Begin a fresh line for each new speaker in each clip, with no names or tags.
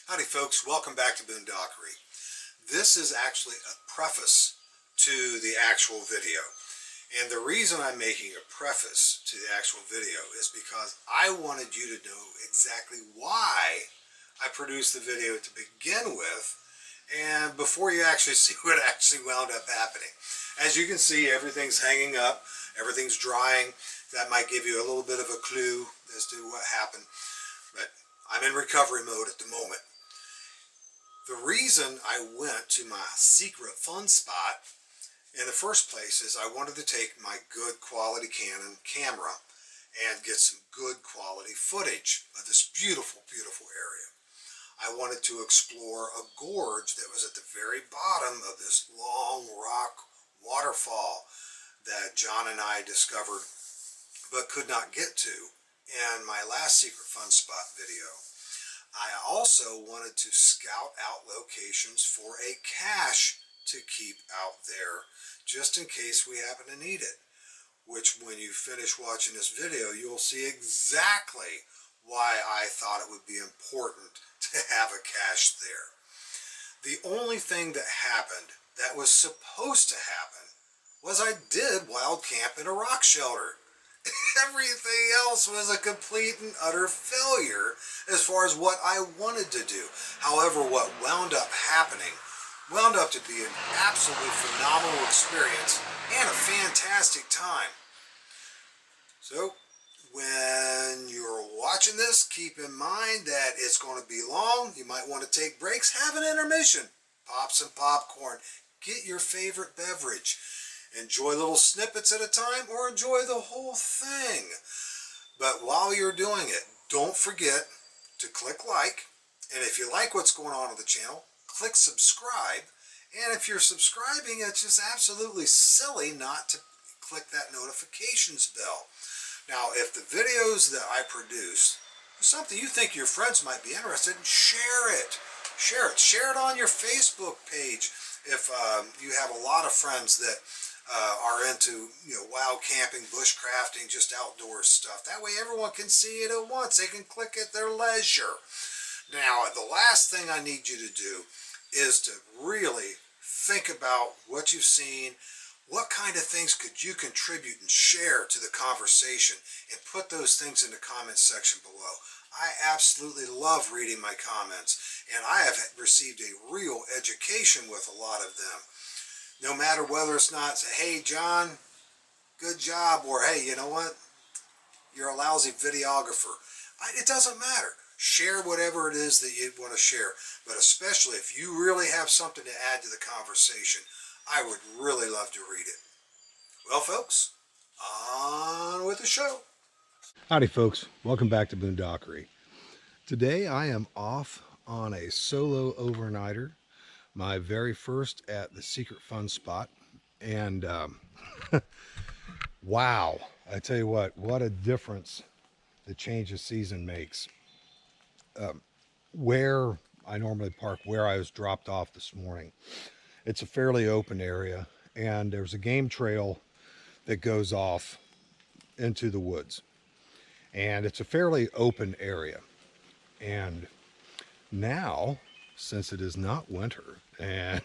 Howdy folks, welcome back to Boondockery. This is actually a preface to the actual video. And the reason I'm making a preface to the actual video is because I wanted you to know exactly why I produced the video to begin with, and before you actually see what actually wound up happening. As you can see, everything's hanging up, everything's drying. That might give you a little bit of a clue as to what happened, but I'm in recovery mode at the moment. The reason I went to my secret fun spot in the first place is I wanted to take my good quality Canon camera and get some good quality footage of this beautiful, beautiful area. I wanted to explore a gorge that was at the very bottom of this long rock waterfall that John and I discovered but could not get to in my last secret fun spot video. I also wanted to scout out locations for a cache to keep out there just in case we happen to need it, which when you finish watching this video you'll see exactly why I thought it would be important to have a cache there. The only thing that happened that was supposed to happen was I did wild camp in a rock shelter. Everything else was a complete and utter failure as far as what I wanted to do. However, what wound up happening wound up to be an absolutely phenomenal experience and a fantastic time. So, when you're watching this, keep in mind that it's going to be long. You might want to take breaks, have an intermission, pop some popcorn, get your favorite beverage. Enjoy little snippets at a time or enjoy the whole thing. But while you're doing it, don't forget to click like. And if you like what's going on the channel, click subscribe. And if you're subscribing, it's just absolutely silly not to click that notifications bell. Now, if the videos that I produce are something you think your friends might be interested in, share it. Share it. Share it on your Facebook page. If you have a lot of friends that are into wild camping, bushcrafting, just outdoor stuff. That way everyone can see it at once. They can click at their leisure. Now, the last thing I need you to do is to really think about what you've seen. What kind of things could you contribute and share to the conversation, and put those things in the comment section below. I absolutely love reading my comments, and I have received a real education with a lot of them. No matter whether it's not, hey John, good job, or hey, you know what, you're a lousy videographer. It doesn't matter. Share whatever it is that you want to share, but especially if you really have something to add to the conversation, I would really love to read it. Well, folks, on with the show.
Howdy folks, welcome back to Boondockery. Today I am off on a solo overnighter, my very first at the secret fun spot, and wow, I tell you what a difference the change of season makes. Where I normally park, where I was dropped off this morning, it's a fairly open area, and there's a game trail that goes off into the woods, and it's a fairly open area. And now, since it is not winter and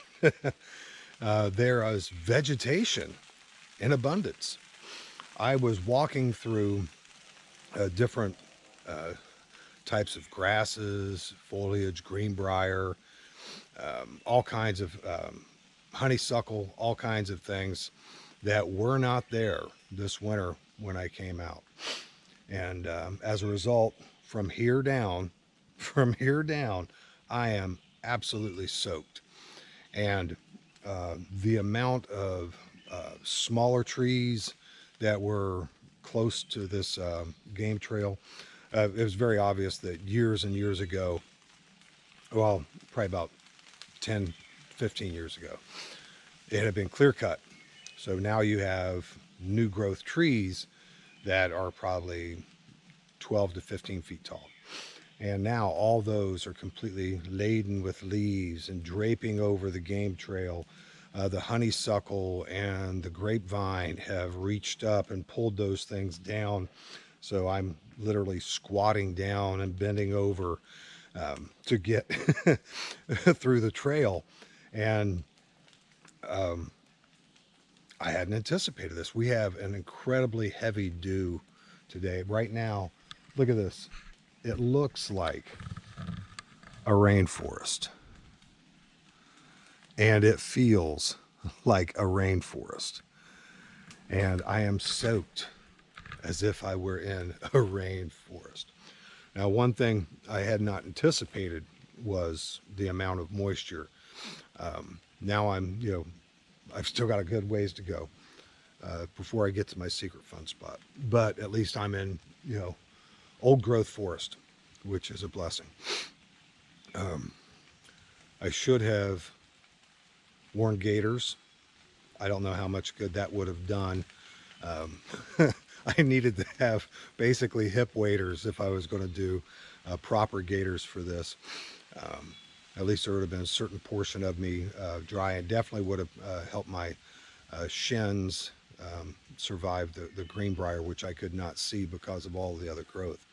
there is vegetation in abundance, I was walking through different types of grasses, foliage, greenbrier, all kinds of honeysuckle, all kinds of things that were not there this winter when I came out. And as a result, from here down, I am absolutely soaked. And the amount of smaller trees that were close to this game trail, it was very obvious that years and years ago, well, probably about 10, 15 years ago, it had been clear cut. So now you have new growth trees that are probably 12 to 15 feet tall. And now all those are completely laden with leaves and draping over the game trail. The honeysuckle and the grapevine have reached up and pulled those things down. So I'm literally squatting down and bending over to get through the trail. And I hadn't anticipated this. We have an incredibly heavy dew today. Right now, look at this. It looks like a rainforest. And it feels like a rainforest. And I am soaked as if I were in a rainforest. Now, one thing I had not anticipated was the amount of moisture. Now I've still got a good ways to go before I get to my secret fun spot. But at least I'm in, old growth forest, which is a blessing. I should have worn gaiters. I don't know how much good that would have done. I needed to have basically hip waders if I was going to do proper gaiters for this. At least there would have been a certain portion of me dry, and definitely would have helped my shins survive the greenbrier, which I could not see because of all the other growth.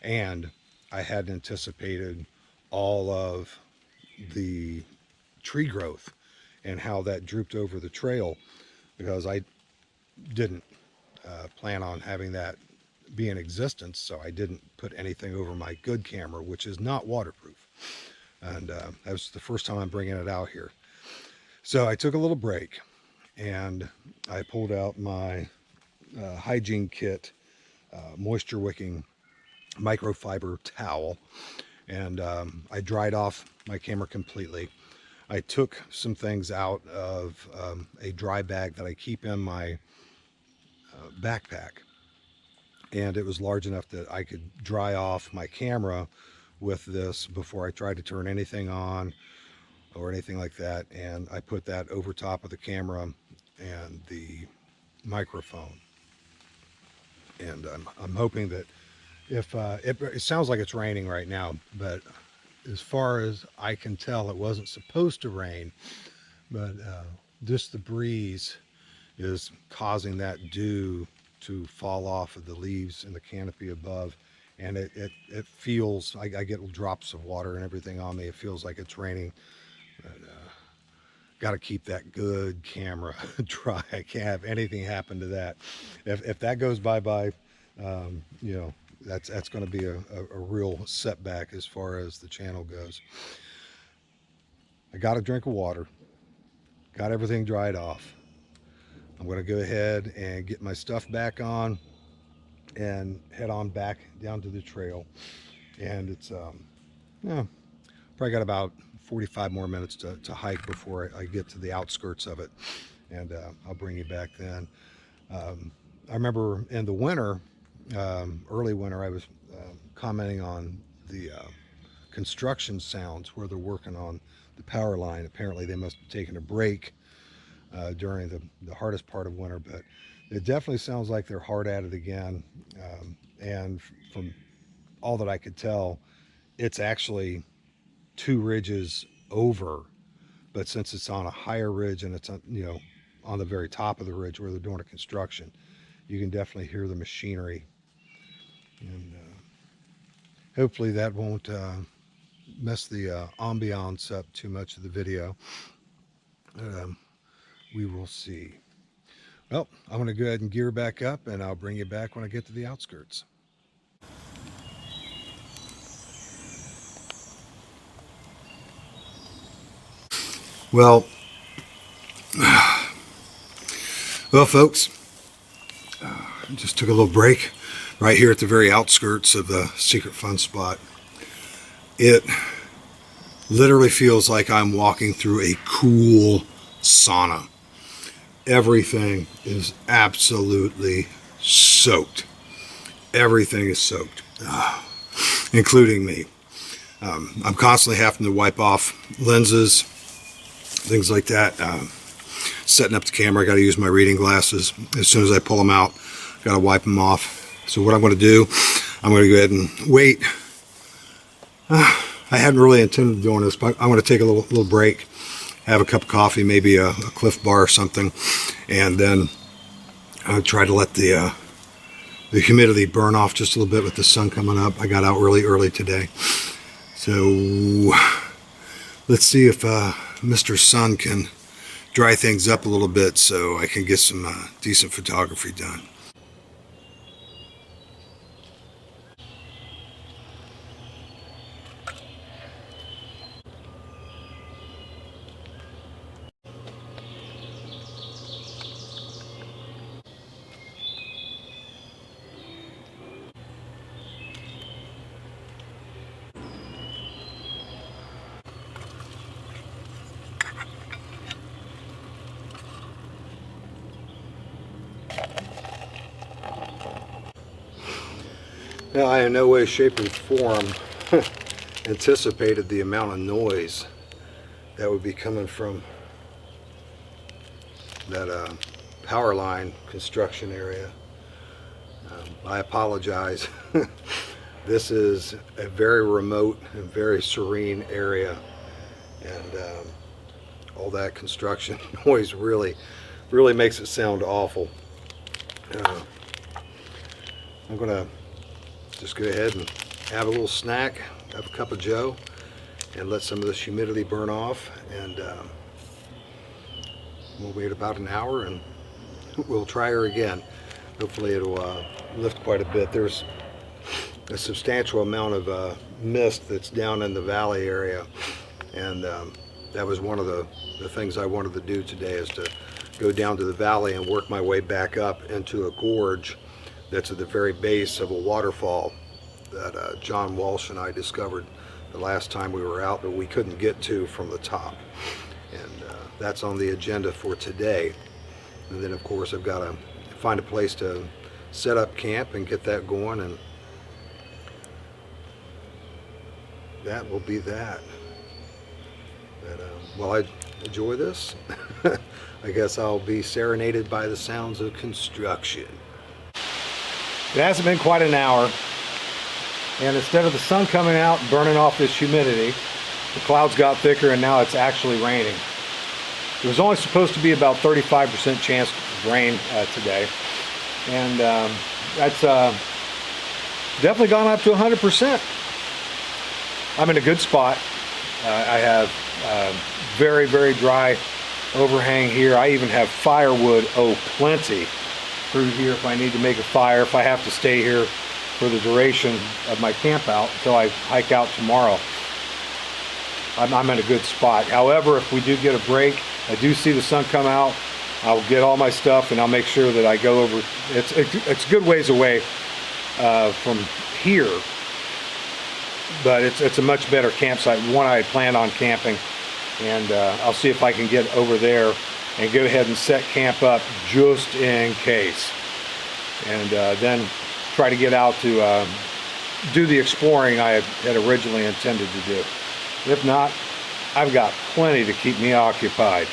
And I hadn't anticipated all of the tree growth and how that drooped over the trail, because I didn't plan on having that be in existence, so I didn't put anything over my good camera, which is not waterproof. And that was the first time I'm bringing it out here. So I took a little break and I pulled out my hygiene kit, moisture wicking microfiber towel, and I dried off my camera completely. I took some things out of a dry bag that I keep in my backpack, and it was large enough that I could dry off my camera with this before I tried to turn anything on or anything like that. And I put that over top of the camera and the microphone, and I'm hoping that if it sounds like it's raining right now, but as far as I can tell, it wasn't supposed to rain, but just the breeze is causing that dew to fall off of the leaves in the canopy above, and it feels, I get drops of water and everything on me. It feels like it's raining, but got to keep that good camera dry. I can't have anything happen to that. If that goes bye-bye, that's going to be a real setback as far as the channel goes. I got a drink of water, got everything dried off. I'm going to go ahead and get my stuff back on and head on back down to the trail. And it's probably got about 45 more minutes to hike before I get to the outskirts of it, and I'll bring you back then. I remember in the winter, early winter, I was commenting on the construction sounds where they're working on the power line. Apparently they must have taken a break during the hardest part of winter, but it definitely sounds like they're hard at it again. And from all that I could tell, it's actually 2 ridges over, but since it's on a higher ridge and it's on the very top of the ridge where they're doing a construction, you can definitely hear the machinery. And hopefully that won't mess the ambiance up too much of the video. We will see. Well, I'm going to go ahead and gear back up, and I'll bring you back when I get to the outskirts. Well, folks, just took a little break right here at the very outskirts of the secret fun spot. It literally feels like I'm walking through a cool sauna. Everything is absolutely soaked. Everything is soaked, including me. I'm constantly having to wipe off lenses, things like that. Setting up the camera, I got to use my reading glasses. As soon as I pull them out, I got to wipe them off. So what I'm going to do, I'm going to go ahead and wait. I hadn't really intended doing this, but I'm going to take a little break, have a cup of coffee, maybe a Cliff Bar or something, and then try to let the humidity burn off just a little bit with the sun coming up. I got out really early today. So let's see if Mr. Sun can dry things up a little bit so I can get some decent photography done. Now, I in no way, shape, or form anticipated the amount of noise that would be coming from that power line construction area. I apologize. This is a very remote and very serene area, and all that construction noise really makes it sound awful. I'm gonna just go ahead and have a little snack, have a cup of joe, and let some of this humidity burn off, and we'll wait about an hour and we'll try her again. Hopefully it'll lift quite a bit. There's a substantial amount of mist that's down in the valley area, and that was one of the things I wanted to do today, is to go down to the valley and work my way back up into a gorge that's at the very base of a waterfall that John Walsh and I discovered the last time we were out, but we couldn't get to from the top. And that's on the agenda for today. And then of course I've got to find a place to set up camp and get that going, and that will be that. But while I enjoy this, I guess I'll be serenaded by the sounds of construction. It hasn't been quite an hour, and instead of the sun coming out and burning off this humidity, the clouds got thicker and now it's actually raining. It was only supposed to be about 35% chance of rain today, and that's definitely gone up to 100%. I'm in a good spot. I have very, very dry overhang here. I even have firewood, plenty, through here if I need to make a fire, if I have to stay here for the duration of my camp out until I hike out tomorrow. I'm in a good spot. However, if we do get a break, I do see the sun come out, I'll get all my stuff and I'll make sure that I go over. It's a good ways away from here, but it's a much better campsite, one I had planned on camping, and I'll see if I can get over there and go ahead and set camp up just in case, and then try to get out to do the exploring I had originally intended to do. If not, I've got plenty to keep me occupied.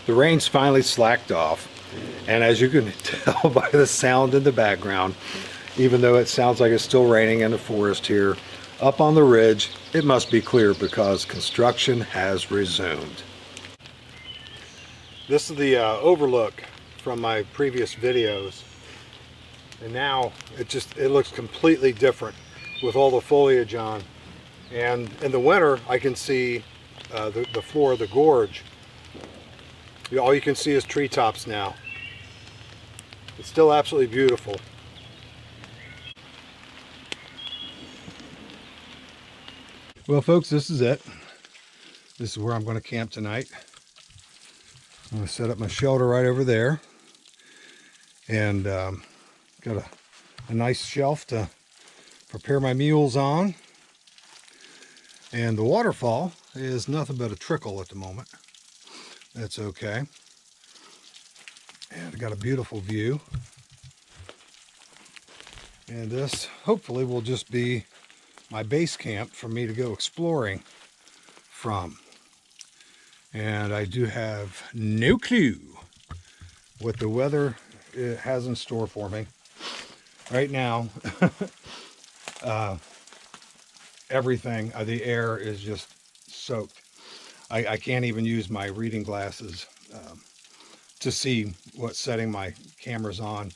The rain's finally slacked off, and as you can tell by the sound in the background, even though it sounds like it's still raining in the forest here, up on the ridge, it must be clear because construction has resumed. This is the overlook from my previous videos, and now it looks completely different with all the foliage on. And in the winter, I can see the floor of the gorge. All you can see is treetops now. It's still absolutely beautiful. Well, folks, this is it. This is where I'm going to camp tonight. I'm going to set up my shelter right over there, and got a nice shelf to prepare my meals on. And the waterfall is nothing but a trickle at the moment. That's okay. And I got a beautiful view. And this hopefully will just be my base camp for me to go exploring from. And I do have no clue what the weather has in store for me. Right now, everything, the air is just soaked. I can't even use my reading glasses to see what setting my camera's on.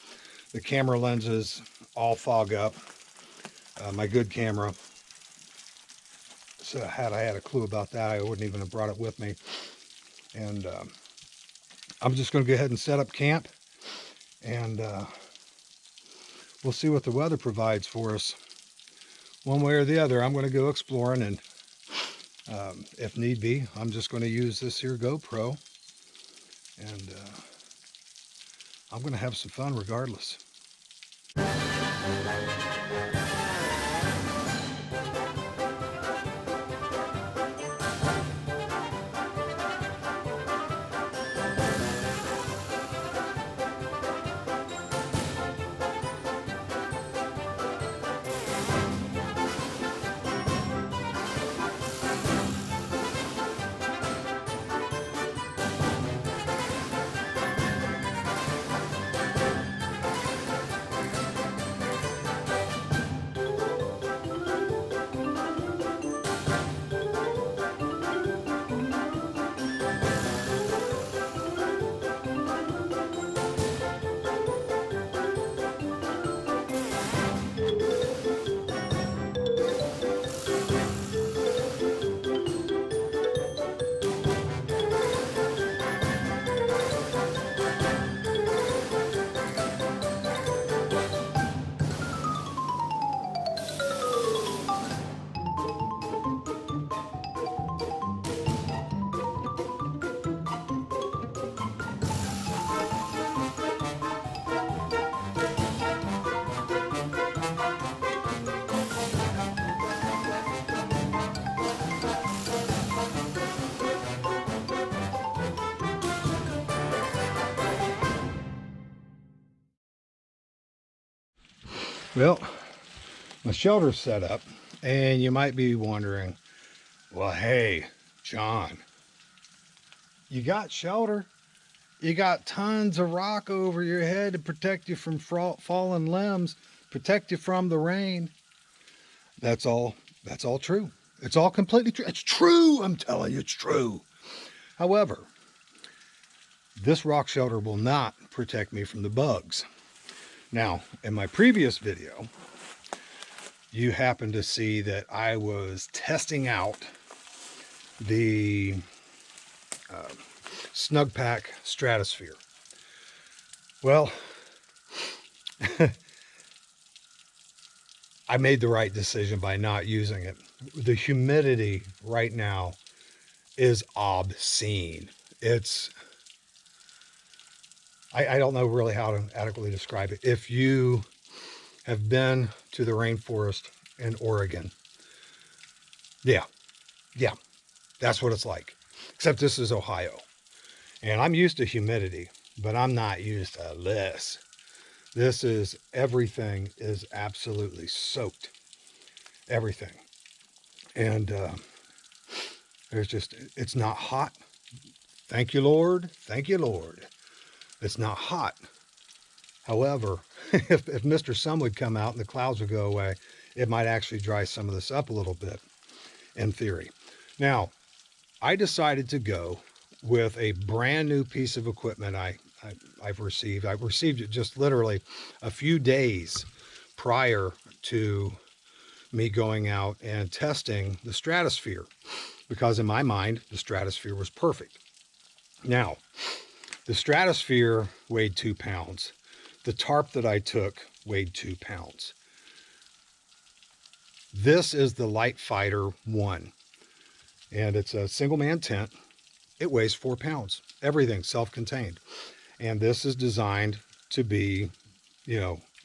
The camera lenses all fog up. My good camera. So had I had a clue about that, I wouldn't even have brought it with me. And I'm just going to go ahead and set up camp, and we'll see what the weather provides for us. One way or the other, I'm going to go exploring, and if need be, I'm just going to use this here GoPro, and I'm going to have some fun regardless. Well, my shelter's set up, and you might be wondering, well, hey, John, you got shelter? You got tons of rock over your head to protect you from fallen limbs, protect you from the rain. That's all true. It's all completely true. It's true, I'm telling you, it's true. However, this rock shelter will not protect me from the bugs. Now, in my previous video, you happen to see that I was testing out the Snug Pack Stratosphere. Well, I made the right decision by not using it. The humidity right now is obscene. It's, I don't know really how to adequately describe it. If you have been to the rainforest in Oregon, yeah, that's what it's like. Except this is Ohio. And I'm used to humidity, but I'm not used to this. This is, everything is absolutely soaked. Everything. And there's just, it's not hot. Thank you, Lord. Thank you, Lord. It's not hot. However, if Mr. Sun would come out and the clouds would go away, it might actually dry some of this up a little bit, in theory. Now, I decided to go with a brand new piece of equipment I've received. I received it just literally a few days prior to me going out and testing the Stratosphere, because in my mind, the Stratosphere was perfect. Now, the Stratosphere weighed 2 pounds. The tarp that I took weighed 2 pounds. This is the Light Fighter 1, and it's a single-man tent. It weighs 4 pounds. Everything self-contained. And this is designed to be,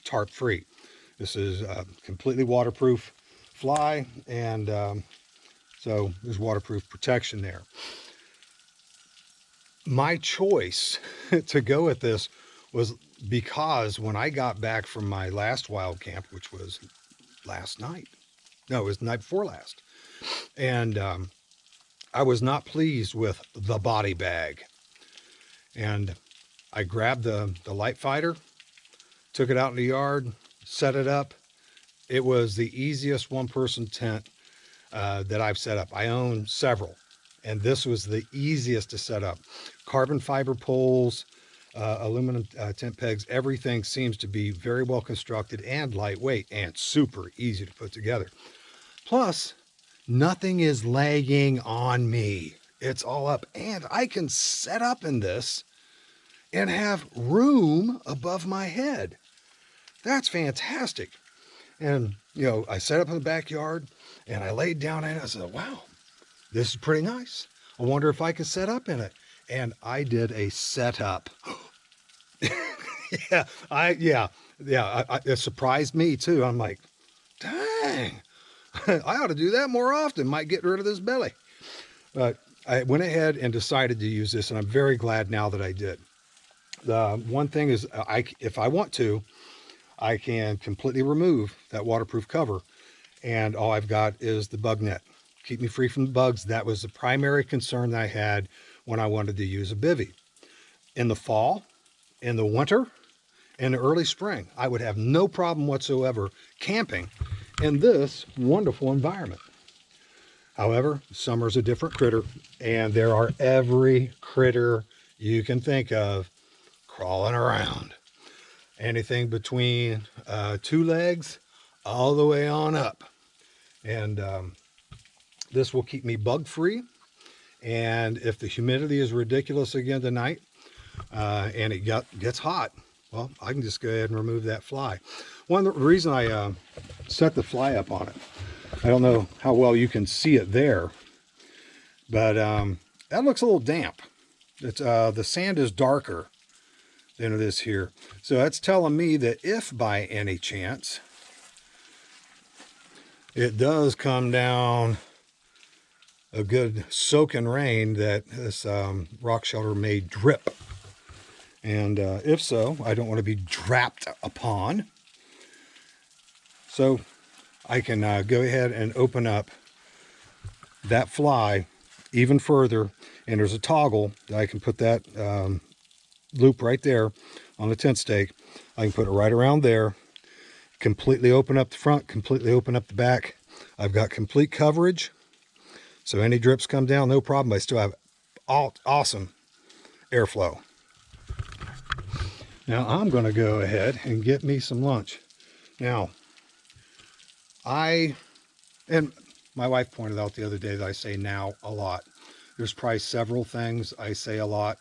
tarp-free. This is completely waterproof fly, and so there's waterproof protection there. My choice to go with this was because when I got back from my last wild camp, which was last night, no, it was the night before last, and I was not pleased with the body bag. And I grabbed the Light Fighter, took it out in the yard, set it up, it was the easiest one-person tent that I've set up. I own several, and this was the easiest to set up. Carbon fiber poles, aluminum tent pegs, everything seems to be very well constructed and lightweight and super easy to put together. Plus, nothing is lagging on me. It's all up, and I can set up in this and have room above my head. That's fantastic. And, you know, I set up in the backyard and I laid down in it. I said, wow, this is pretty nice. I wonder if I could set up in it. And I did a setup. It surprised me too. I'm like, dang, I ought to do that more often. Might get rid of this belly. But I went ahead and decided to use this, and I'm very glad now that I did. The one thing is, if I want to, I can completely remove that waterproof cover, and all I've got is the bug net. Keep me free from the bugs. That was the primary concern that I had when I wanted to use a bivvy. In the fall, in the winter, in the early spring, I would have no problem whatsoever camping in this wonderful environment. However, summer's a different critter, and there are every critter you can think of crawling around. Anything between 2 legs all the way on up. And this will keep me bug free. And if the humidity is ridiculous again tonight and it gets hot, well, I can just go ahead and remove that fly. One of the reason I set the fly up on it, I don't know how well you can see it there, but that looks a little damp. It's the sand is darker than it is here. So that's telling me that if by any chance it does come down a good soaking rain, that this rock shelter may drip. And if so, I don't want to be drapped upon. So I can go ahead and open up that fly even further, and there's a toggle that I can put that loop right there on the tent stake. I can put it right around there, completely open up the front, completely open up the back. I've got complete coverage, so any drips come down, no problem. I still have awesome airflow. Now I'm going to go ahead and get me some lunch. Now, and my wife pointed out the other day that I say now a lot. There's probably several things I say a lot.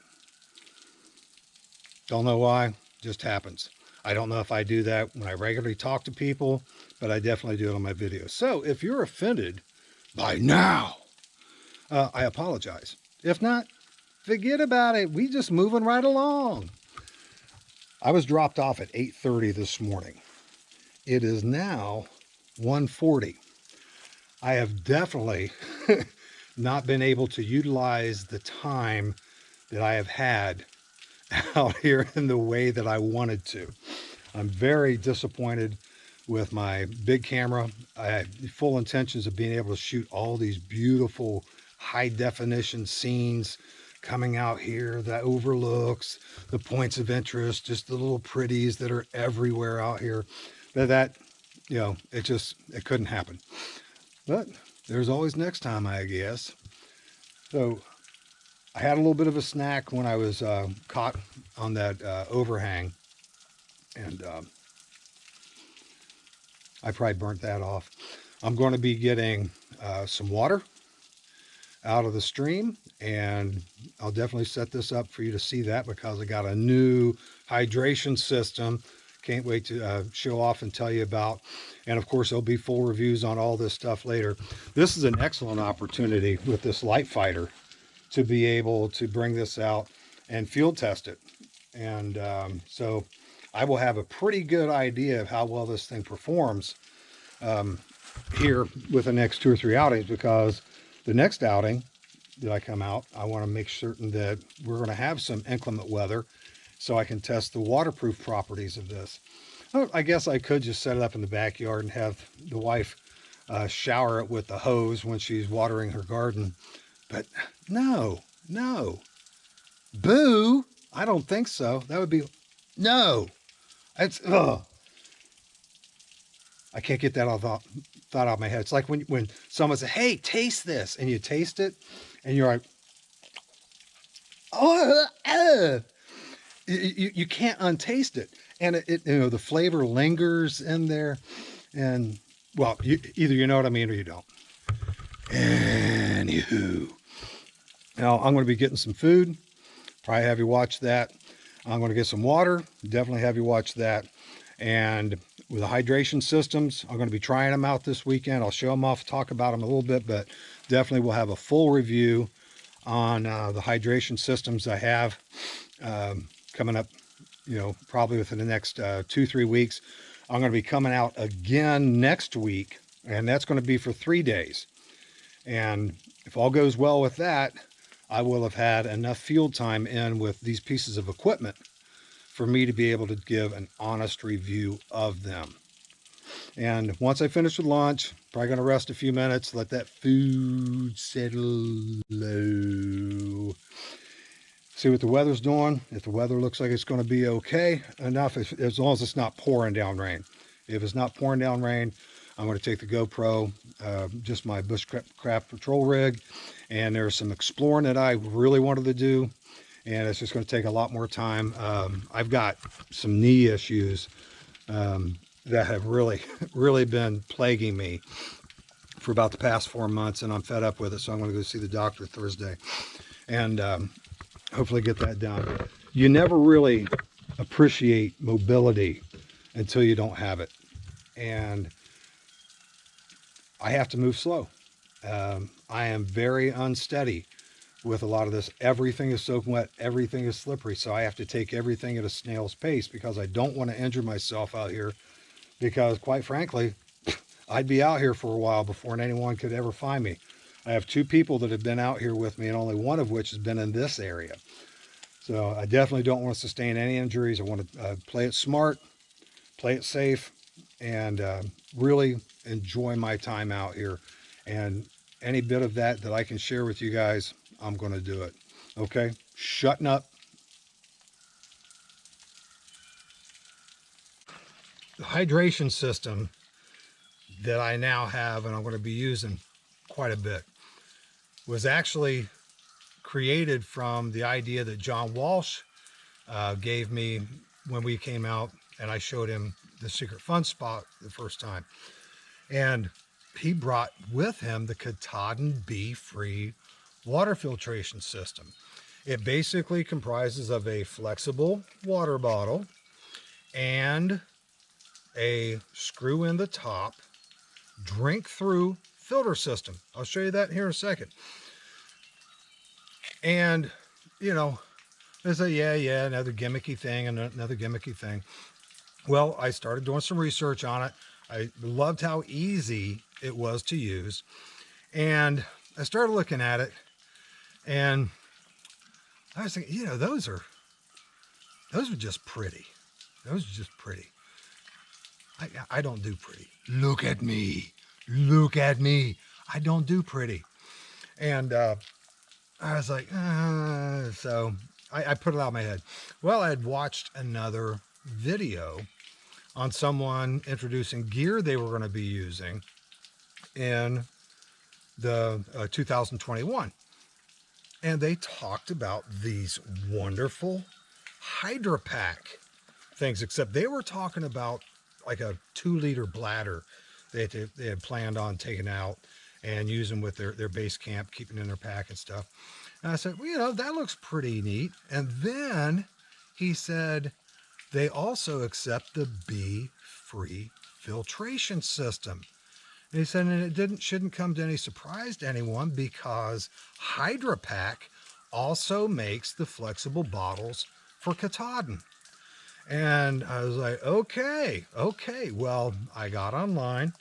Don't know why, just happens. I don't know if I do that when I regularly talk to people, but I definitely do it on my videos. So if you're offended by now, I apologize. If not, forget about it. We just moving right along. I was dropped off at 8:30 this morning. It is now 1:40. I have definitely not been able to utilize the time that I have had out here in the way that I wanted to. I'm very disappointed with my big camera. I had full intentions of being able to shoot all these beautiful high definition scenes coming out here, the overlooks, the points of interest, just the little pretties that are everywhere out here. But that, you know, it couldn't happen. But there's always next time, I guess. So I had a little bit of a snack when I was caught on that overhang, and I probably burnt that off. I'm going to be getting some water out of the stream, and I'll definitely set this up for you to see that, because I got a new hydration system. Can't wait to show off and tell you about. And of course, there'll be full reviews on all this stuff later. This is an excellent opportunity with this light fighter to be able to bring this out and field test it. And so I will have a pretty good idea of how well this thing performs here with the next 2 or 3 outings, because the next outing that I come out, I want to make certain that we're going to have some inclement weather so I can test the waterproof properties of this. I guess I could just set it up in the backyard and have the wife shower it with the hose when she's watering her garden. But no, boo, I don't think so. That would be, no, it's, ugh. I can't get that thought out of my head. It's like when someone says, "Hey, taste this," and you taste it, and you're like, "Oh, you can't untaste it," and the flavor lingers in there, and well, either you know what I mean or you don't. Anywho, now I'm going to be getting some food. Probably have you watch that. I'm going to get some water. Definitely have you watch that. And with the hydration systems, I'm going to be trying them out this weekend. I'll show them off, talk about them a little bit, but definitely we'll have a full review on the hydration systems I have coming up, probably within the next 2-3 weeks. I'm going to be coming out again next week, and that's going to be for 3 days. And if all goes well with that, I will have had enough field time in with these pieces of equipment for me to be able to give an honest review of them. And once I finish with lunch, probably going to rest a few minutes, let that food settle low. See what the weather's doing. If the weather looks like it's going to be okay enough, as long as it's not pouring down rain. If it's not pouring down rain, I'm going to take the GoPro, just my bushcraft patrol rig, and there's some exploring that I really wanted to do, and it's just going to take a lot more time. I've got some knee issues that have really, really been plaguing me for about the past 4 months, and I'm fed up with it, so I'm going to go see the doctor Thursday, and hopefully get that done. You never really appreciate mobility until you don't have it, and I have to move slow. I am very unsteady with a lot of this. Everything is soaking wet. Everything is slippery. So I have to take everything at a snail's pace because I don't want to injure myself out here, because quite frankly, I'd be out here for a while before anyone could ever find me. I have 2 people that have been out here with me, and only one of which has been in this area. So I definitely don't want to sustain any injuries. I want to play it smart, play it safe, and really enjoy my time out here. And any bit of that I can share with you guys, I'm going to do it. Okay? Shutting up. The hydration system that I now have, and I'm going to be using quite a bit, was actually created from the idea that John Walsh gave me when we came out and I showed him the secret fun spot the first time. And he brought with him the Katahdin bee-free water filtration system. It basically comprises of a flexible water bottle and a screw in the top drink through filter system. I'll show you that here in a second. And they say, yeah, another gimmicky thing and another gimmicky thing. Well, I started doing some research on it. I loved how easy it was to use. And I started looking at it, and I was thinking, those are just pretty. Those are just pretty. I don't do pretty. Look at me. Look at me. I don't do pretty. And I was like, so I put it out of my head. Well, I had watched another video on someone introducing gear they were going to be using in the 2021. And they talked about these wonderful Hydra Pack things, except they were talking about like a 2-liter bladder they had planned on taking out and using with their base camp, keeping in their pack and stuff. And I said, well, that looks pretty neat. And then he said, they also accept the bee-free filtration system. And he said, and it shouldn't come to any surprise to anyone, because Hydra Pack also makes the flexible bottles for Katahdin. And I was like, okay. Well, I got online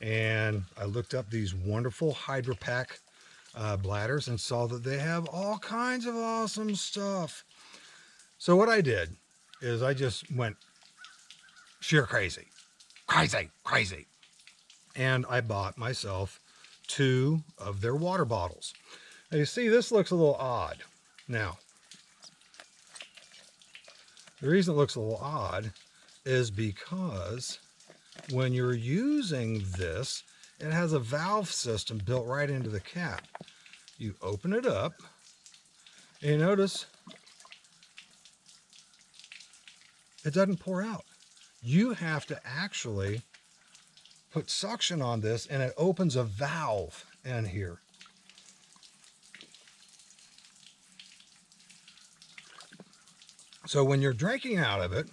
and I looked up these wonderful Hydra Pack bladders and saw that they have all kinds of awesome stuff. So what I did is I just went sheer crazy. And I bought myself 2 of their water bottles. Now you see, this looks a little odd. Now, the reason it looks a little odd is because when you're using this, it has a valve system built right into the cap. You open it up, and you notice it doesn't pour out. You have to actually put suction on this, and it opens a valve in here. So when you're drinking out of it,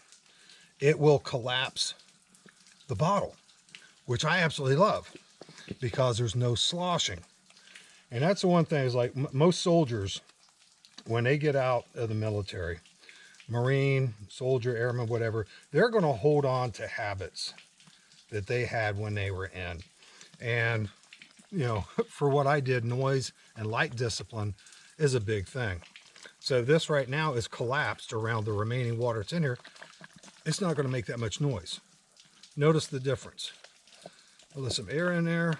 it will collapse the bottle, which I absolutely love because there's no sloshing. And that's the one thing is like most soldiers, when they get out of the military, Marine, soldier, airman, whatever, they're going to hold on to habits that they had when they were in. And, you know, for what I did, noise and light discipline is a big thing. So this right now is collapsed around the remaining water that's in here. It's not going to make that much noise. Notice the difference. I'll let some air in there.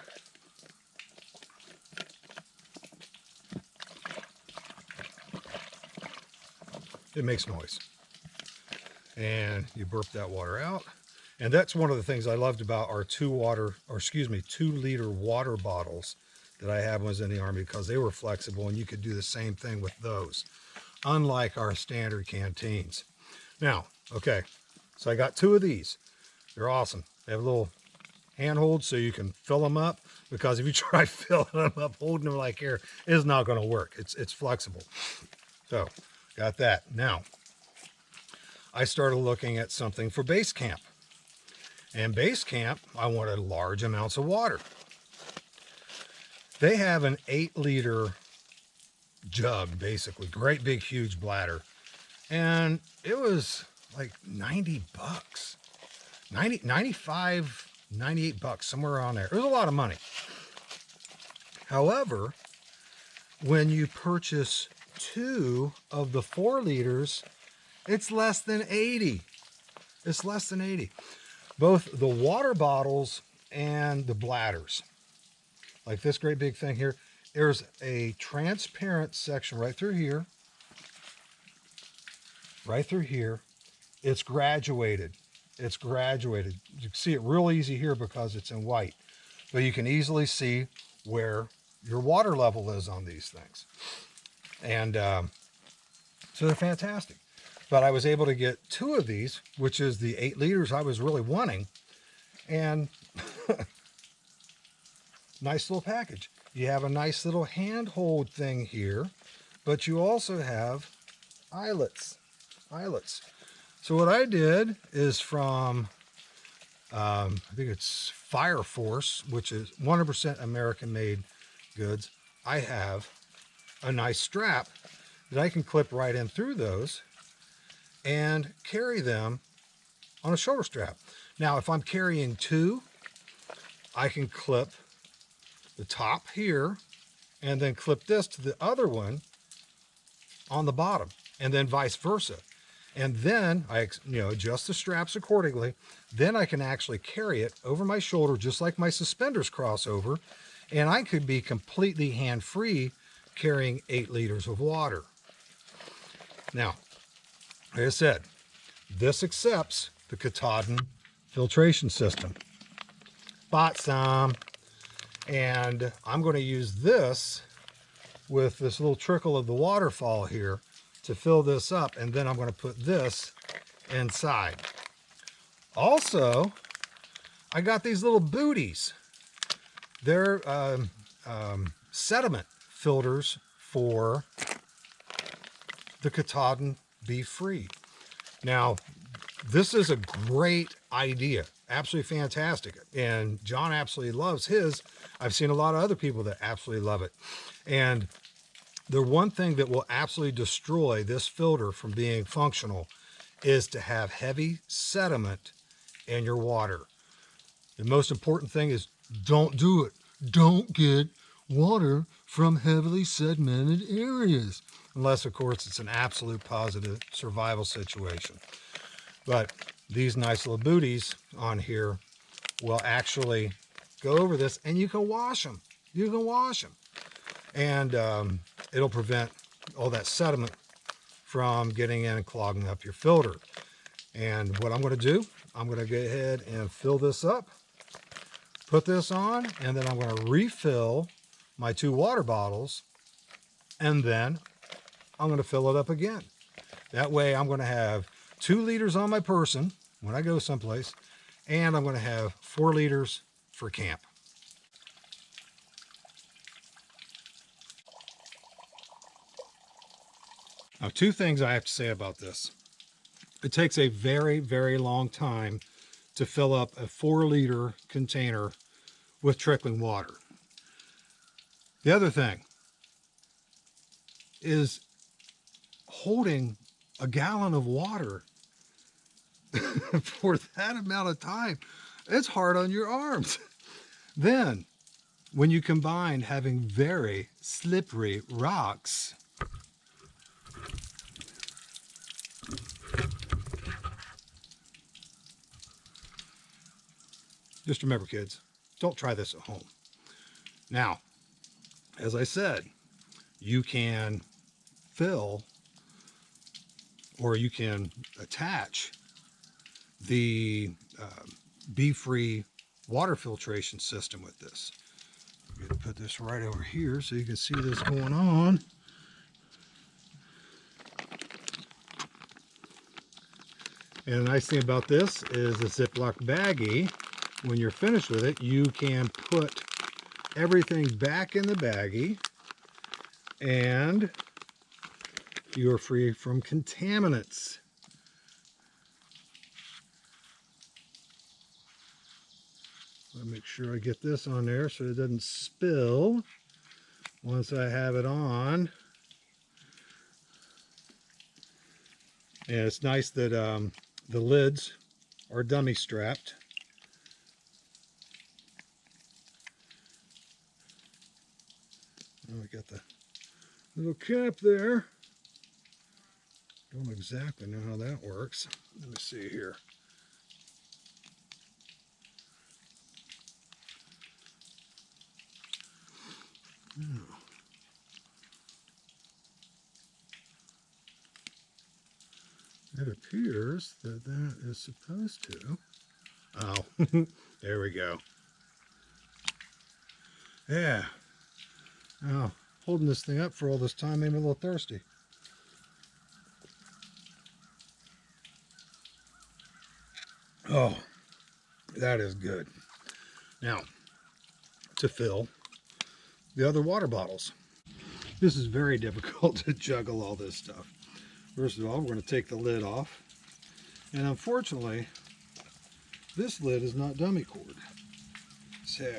It makes noise. And you burp that water out. And that's one of the things I loved about our 2-liter water bottles that I had when I was in the Army, because they were flexible and you could do the same thing with those, unlike our standard canteens. Now, okay, so I got 2 of these. They're awesome. They have a little handhold so you can fill them up, because if you try filling them up, holding them like here, it's not going to work. It's flexible. So, got that. Now, I started looking at something for base camp. And base camp, I wanted large amounts of water. They have an 8-liter jug, basically, great big huge bladder, and it was like 90 bucks, 95, 98 bucks, somewhere around there. It was a lot of money. However, when you purchase 2 of the 4 liters, it's less than 80. It's less than 80. Both the water bottles and the bladders, like this great big thing here, there's a transparent section right through here. Right through here. It's graduated. It's graduated. You can see it real easy here because it's in white. But you can easily see where your water level is on these things. And so they're fantastic. But I was able to get 2 of these, which is the 8 liters I was really wanting. And nice little package. You have a nice little handhold thing here, but you also have eyelets. So what I did is from, I think it's Fire Force, which is 100% American-made goods. I have a nice strap that I can clip right in through those and carry them on a shoulder strap. Now, if I'm carrying 2, I can clip the top here and then clip this to the other one on the bottom, and then vice versa. And then I, adjust the straps accordingly. Then I can actually carry it over my shoulder, just like my suspenders cross over, and I could be completely hand-free carrying 8 liters of water. Now, like I said, this accepts the Katahdin filtration system. Bought some, and I'm going to use this with this little trickle of the waterfall here to fill this up, and then I'm going to put this inside. Also, I got these little booties. They're sediment filters for the Katahdin Be Free. Now, this is a great idea. Absolutely fantastic. And John absolutely loves his. I've seen a lot of other people that absolutely love it. And the one thing that will absolutely destroy this filter from being functional is to have heavy sediment in your water. The most important thing is don't do it. Don't get water from heavily sedimented areas. Unless, of course, it's an absolute positive survival situation. But these nice little booties on here will actually go over this, and you can wash them. You can wash them. And it'll prevent all that sediment from getting in and clogging up your filter. And what I'm going to do, I'm going to go ahead and fill this up, put this on, and then I'm going to refill my 2 water bottles, and then I'm going to fill it up again. That way I'm going to have 2 liters on my person when I go someplace, and I'm going to have 4 liters for camp. Now, 2 things I have to say about this. It takes a very, very long time to fill up a 4-liter container with trickling water. The other thing is holding a gallon of water for that amount of time. It's hard on your arms. Then, when you combine having very slippery rocks, just remember, kids, don't try this at home. Now, as I said, you can fill or you can attach the Be-Free water filtration system with this. I'm going to put this right over here so you can see this going on. And the nice thing about this is a Ziploc baggie. When you're finished with it, you can put everything back in the baggie and you're free from contaminants. I'll make sure I get this on there so it doesn't spill once I have it on. And it's nice that the lids are dummy strapped. Oh, we got the little cap there. Don't exactly know how that works. Let me see here. Oh. It appears that that is supposed to. Oh, there we go. Yeah. Oh, holding this thing up for all this time made me a little thirsty. Oh, that is good. Now, to fill the other water bottles. This is very difficult to juggle all this stuff. First of all, we're going to take the lid off. And unfortunately, this lid is not dummy cord. So,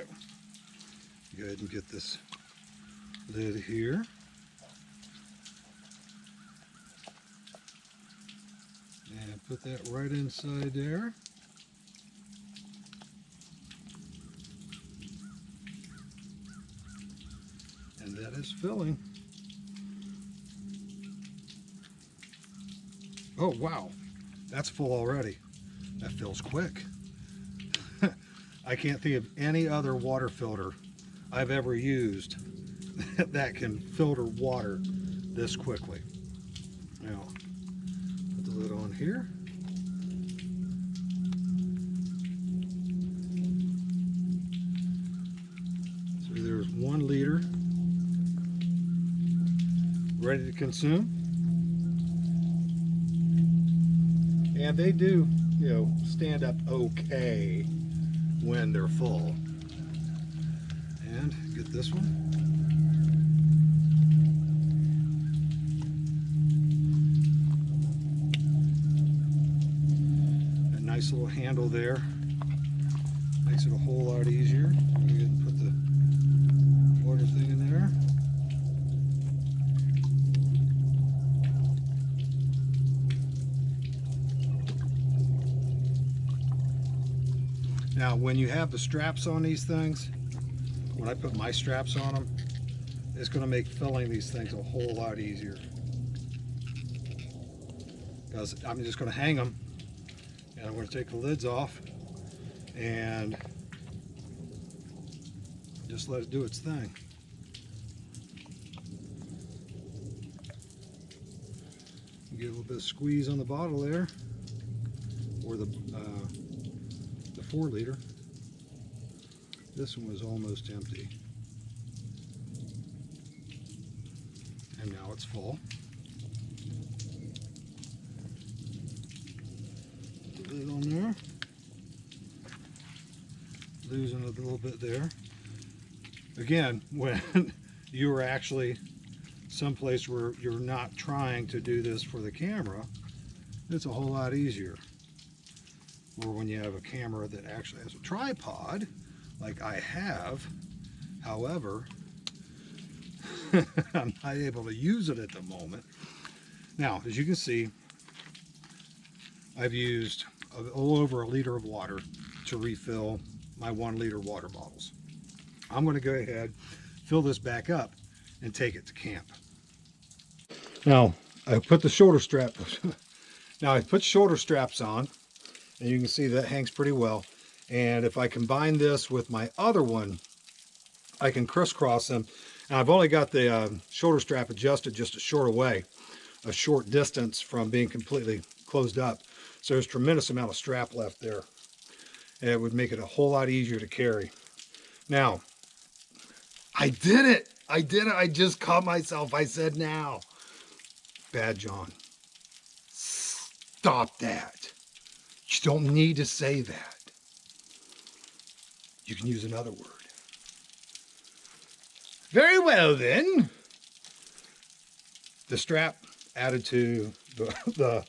go ahead and get this lid here. And put that right inside there. And that is filling. Oh, wow. That's full already. That fills quick. I can't think of any other water filter I've ever used that can filter water this quickly. Now, put the lid on here. So there's 1 liter ready to consume. And they do, you know, stand up okay when they're full. And get this one. A nice little handle there. Makes it a whole lot easier. Go ahead and put the water thing in there. Now, when you have the straps on these things, when I put my straps on them, it's going to make filling these things a whole lot easier. Because I'm just going to hang them, and I'm going to take the lids off, and just let it do its thing. Get a little bit of squeeze on the bottle there, or the 4 liter. This one was almost empty. And now it's full. Put the lid on there. Losing a little bit there. Again, when you are actually someplace where you're not trying to do this for the camera, it's a whole lot easier. Or when you have a camera that actually has a tripod, like I have. However, I'm not able to use it at the moment. Now, as you can see, I've used a little over 1 liter of water to refill my 1 liter water bottles. I'm going to go ahead, fill this back up, and take it to camp. Now, I put the shoulder strap. Now, I put shoulder straps on, and you can see that hangs pretty well. And if I combine this with my other one, I can crisscross them. And I've only got the shoulder strap adjusted just a short distance from being completely closed up. So there's a tremendous amount of strap left there. And it would make it a whole lot easier to carry. Now, I did it. I did it. I just caught myself. I said now. Bad John. Stop that. You don't need to say that. You can use another word. Very well then. The strap added to the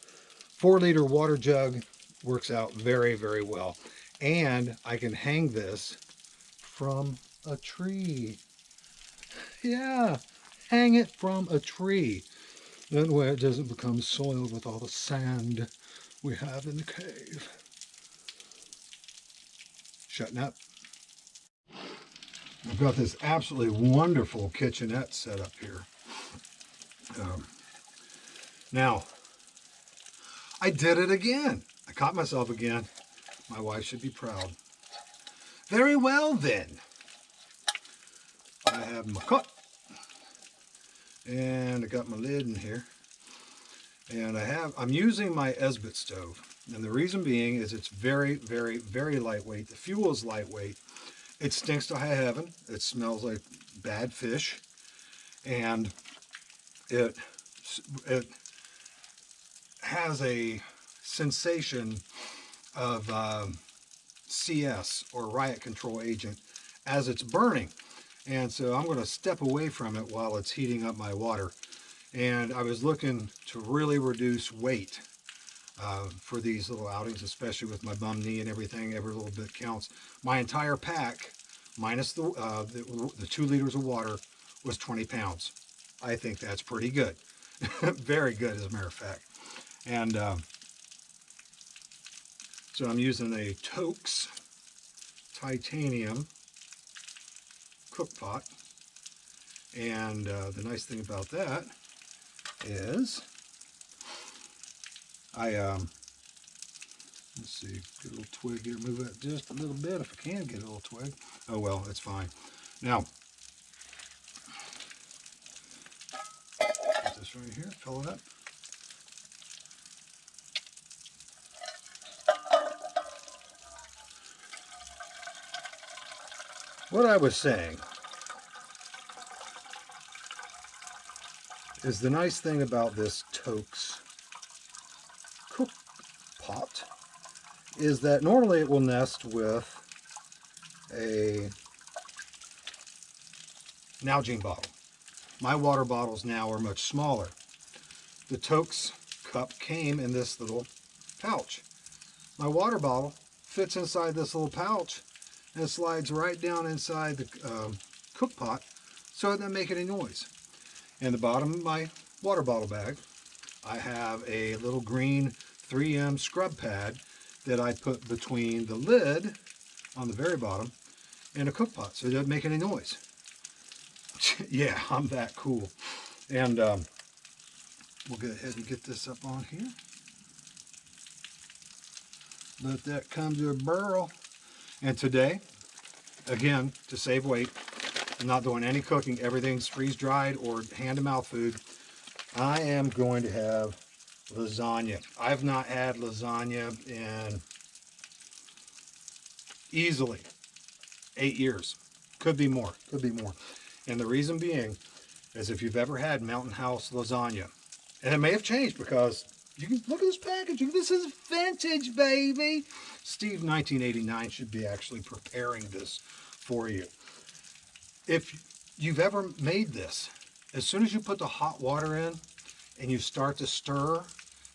4 liter water jug works out very, very well. And I can hang this from a tree. Yeah, hang it from a tree. That way it doesn't become soiled with all the sand we have in the cave. Shutting up. I've got this absolutely wonderful kitchenette set up here. Now, I did it again. I caught myself again. My wife should be proud. Very well then. I have my cup. And I got my lid in here. And I'm using my Esbit stove. And the reason being is it's very, very, very lightweight. The fuel is lightweight. It stinks to high heaven. It smells like bad fish. And it has a sensation of CS, or riot control agent, as it's burning. And so I'm going to step away from it while it's heating up my water. And I was looking to really reduce weight for these little outings, especially with my bum knee and everything. Every little bit counts. My entire pack, minus the 2 liters of water, was 20 pounds. I think that's pretty good. Very good, as a matter of fact. And so I'm using a Toaks titanium cook pot. And the nice thing about that is let's see, get a little twig here, move that just a little bit if I can get a little twig. Oh well, it's fine. Now, put this right here, fill it up. What I was saying is the nice thing about this Toaks cook pot is that normally it will nest with a Nalgene bottle. My water bottles now are much smaller. The Toaks cup came in this little pouch. My water bottle fits inside this little pouch and it slides right down inside the cook pot so it doesn't make any noise. In the bottom of my water bottle bag, I have a little green 3M scrub pad that I put between the lid on the very bottom and a cook pot so it doesn't make any noise. Yeah, I'm that cool. And we'll go ahead and get this up on here. Let that come to a burl. And today, again, to save weight, I'm not doing any cooking. Everything's freeze-dried or hand-to-mouth food. I am going to have lasagna. I've not had lasagna in Easily 8 years. Could be more. Could be more. And the reason being is if you've ever had Mountain House lasagna, and it may have changed because you can look at this packaging. This is vintage, baby. Steve 1989 should be actually preparing this for you. If you've ever made this, as soon as you put the hot water in and you start to stir,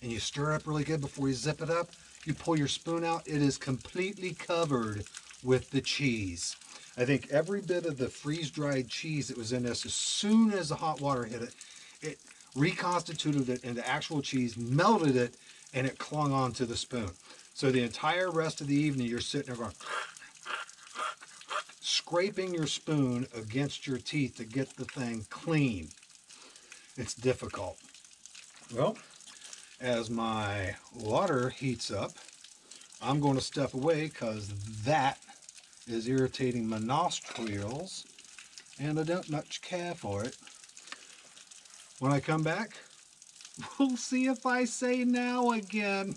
and you stir up really good before you zip it up, you pull your spoon out, it is completely covered with the cheese. I think every bit of the freeze-dried cheese that was in this, as soon as the hot water hit it, it reconstituted it into actual cheese, melted it, and it clung onto the spoon. So the entire rest of the evening, you're sitting there going, scraping your spoon against your teeth to get the thing clean. It's difficult. Well, as my water heats up, I'm going to step away because that is irritating my nostrils and I don't much care for it. When I come back, we'll see if I say now again.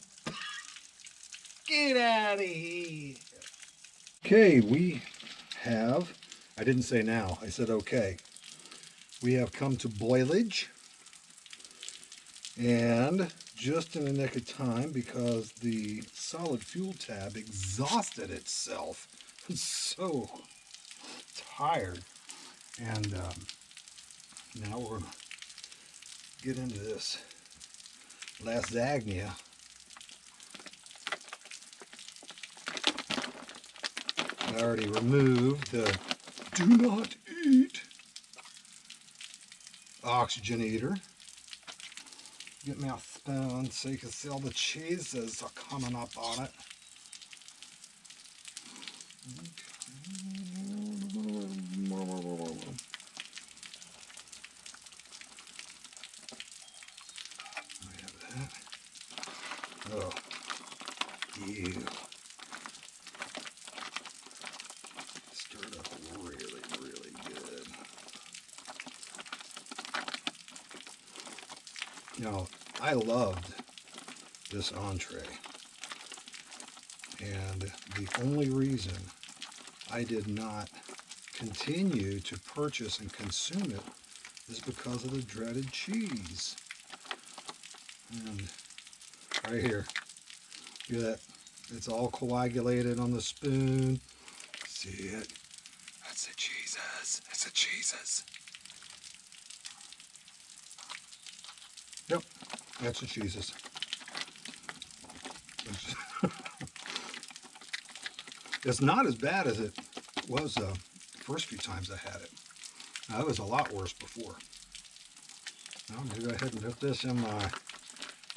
Get out of here. Okay, we have, I didn't say now, I said okay. We have come to boilage, and just in the nick of time because the solid fuel tab exhausted itself. I'm so tired. And now we're going to get into this lasagna. I already removed the do not eat oxygenator. Get me a spoon so you can see all the cheeses are coming up on it. I have that. Oh, ew. Stir it up really, really good. Now, I loved this entree, and the only reason I did not continue to purchase and consume it is because of the dreaded cheese. And right here, look at that. It's all coagulated on the spoon. See it? That's the cheeses. It's the cheeses. Yep, that's the cheeses. It's not as bad as it was the first few times I had it. Now, it was a lot worse before. Now I'm going to go ahead and put this in my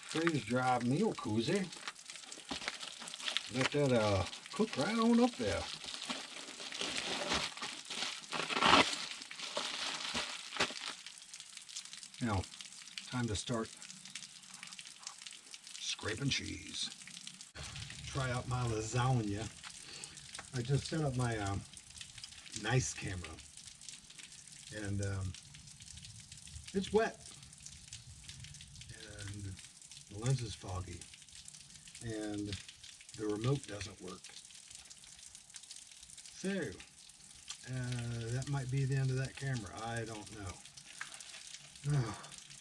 freeze-dried meal koozie. Let that cook right on up there. Now, time to start scraping cheese. Try out my lasagna. I just set up my nice camera, and it's wet, and the lens is foggy, and the remote doesn't work. So that might be the end of that camera. I don't know.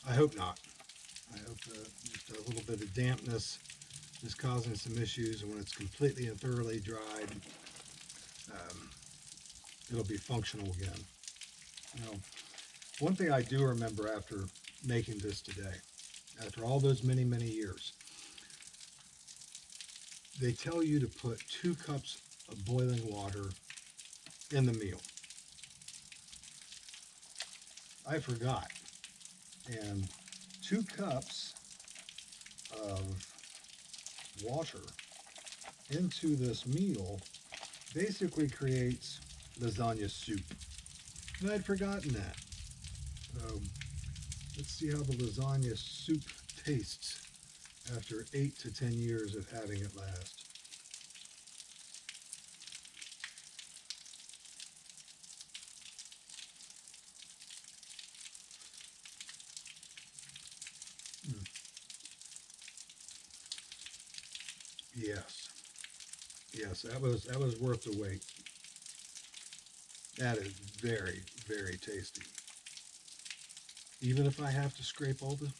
I hope not. I hope just a little bit of dampness is causing some issues, and when it's completely and thoroughly dried, it'll be functional again. Now, one thing I do remember after making this today, after all those many, many years, they tell you to put 2 cups of boiling water in the meal. I forgot, and 2 cups of water into this meal basically creates lasagna soup. And I'd forgotten that. Let's see how the lasagna soup tastes after 8 to 10 years of having it last. Yes. Yes, that was worth the wait. That is very, very tasty. Even if I have to scrape all the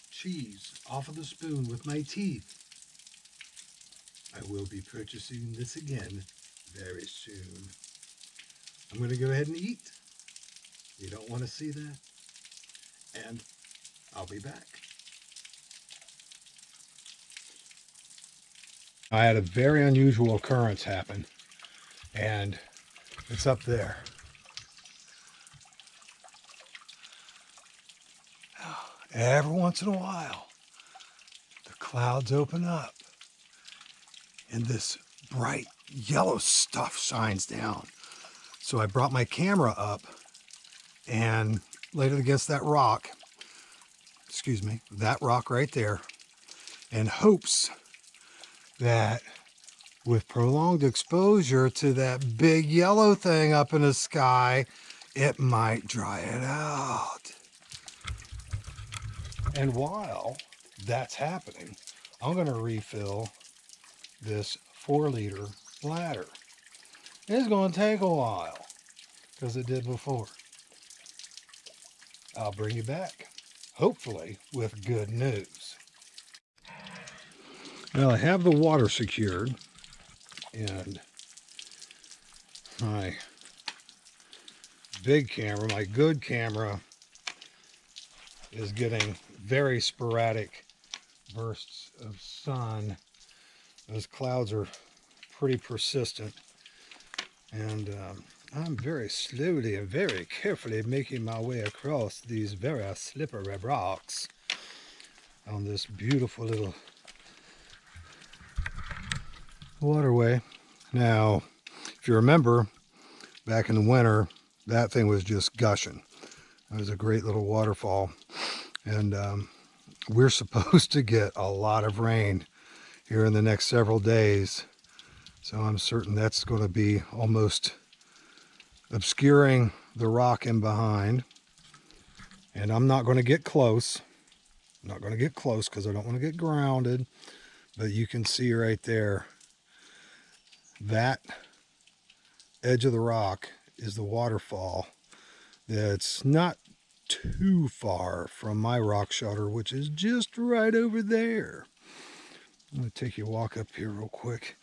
cheese off of the spoon with my teeth, I will be purchasing this again very soon. I'm going to go ahead and eat. You don't want to see that. And I'll be back. I had a very unusual occurrence happen, and it's up there. Every once in a while, the clouds open up, and this bright yellow stuff shines down. So I brought my camera up and laid it against that rock, that rock right there, in hopes that with prolonged exposure to that big yellow thing up in the sky, it might dry it out. And while that's happening, I'm going to refill this 4-liter bladder. It's going to take a while because it did before. I'll bring you back, hopefully with good news. Well, I have the water secured, and my big camera, my good camera, is getting very sporadic bursts of sun. Those clouds are pretty persistent, and I'm very slowly and very carefully making my way across these very slippery rocks on this beautiful little waterway. Now, if you remember, back in the winter, that thing was just gushing. It was a great little waterfall, and we're supposed to get a lot of rain here in the next several days, so I'm certain that's going to be almost obscuring the rock in behind. And I'm not going to get close. I'm not going to get close because I don't want to get grounded, but you can see right there, that edge of the rock is the waterfall that's not too far from my rock shelter, which is just right over there. I'm going to take you a walk up here real quick.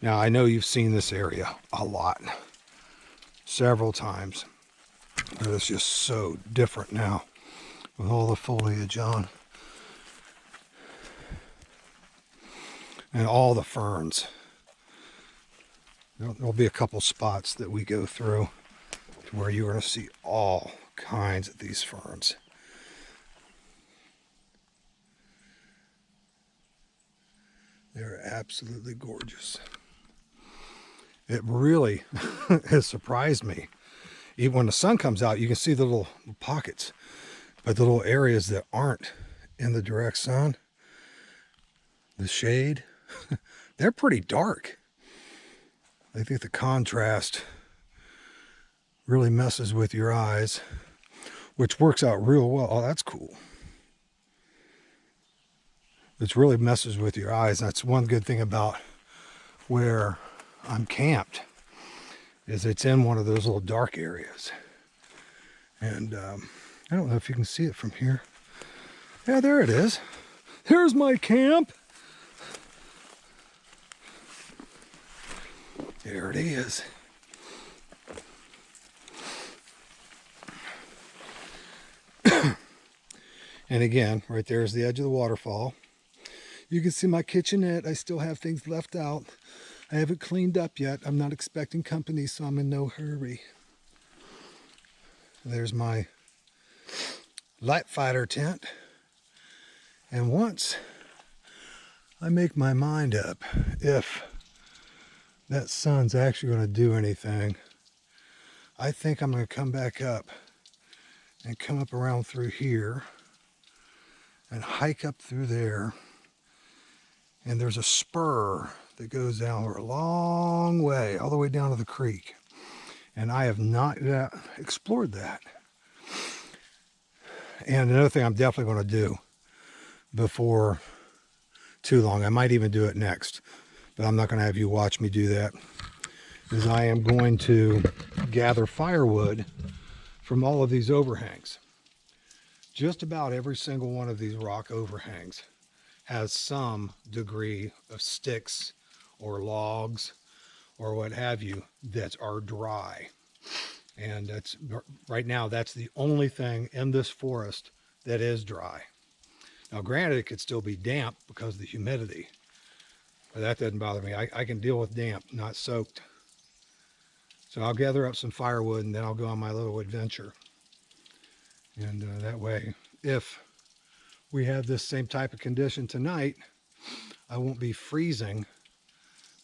Now, I know you've seen this area a lot, several times, but it's just so different now with all the foliage on and all the ferns. There'll be a couple spots that we go through to where you're going to see all kinds of these ferns. They're absolutely gorgeous. It really has surprised me. Even when the sun comes out, you can see the little pockets, but the little areas that aren't in the direct sun, the shade, they're pretty dark. I think the contrast really messes with your eyes, which works out real well. Oh, that's cool. It really messes with your eyes. That's one good thing about where I'm camped, is it's in one of those little dark areas. And I don't know if you can see it from here. Yeah, there it is. There's my camp. There it is. And again, right there is the edge of the waterfall. You can see my kitchenette. I still have things left out. I haven't cleaned up yet. I'm not expecting company, so I'm in no hurry. There's my light fighter tent. And once I make my mind up if that sun's actually going to do anything, I think I'm going to come back up and come up around through here and hike up through there. And there's a spur that goes down a long way, all the way down to the creek. And I have not yet explored that. And another thing I'm definitely going to do before too long, I might even do it next, but I'm not going to have you watch me do that, is I am going to gather firewood from all of these overhangs. Just about every single one of these rock overhangs has some degree of sticks or logs or what have you that are dry. And that's right now, that's the only thing in this forest that is dry. Now, granted, it could still be damp because of the humidity, but that doesn't bother me. I can deal with damp, not soaked. So I'll gather up some firewood and then I'll go on my little adventure. And that way, if we have this same type of condition tonight, I won't be freezing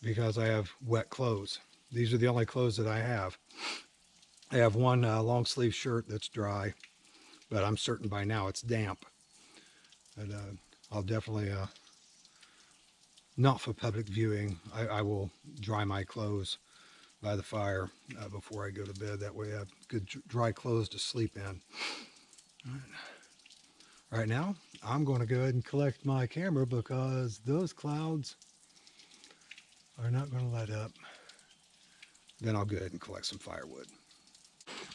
because I have wet clothes. These are the only clothes that I have. I have one long sleeve shirt that's dry, but I'm certain by now it's damp. But I'll definitely, not for public viewing, I will dry my clothes by the fire before I go to bed. That way I have good dry clothes to sleep in. Right now, I'm going to go ahead and collect my camera because those clouds are not going to let up. Then I'll go ahead and collect some firewood.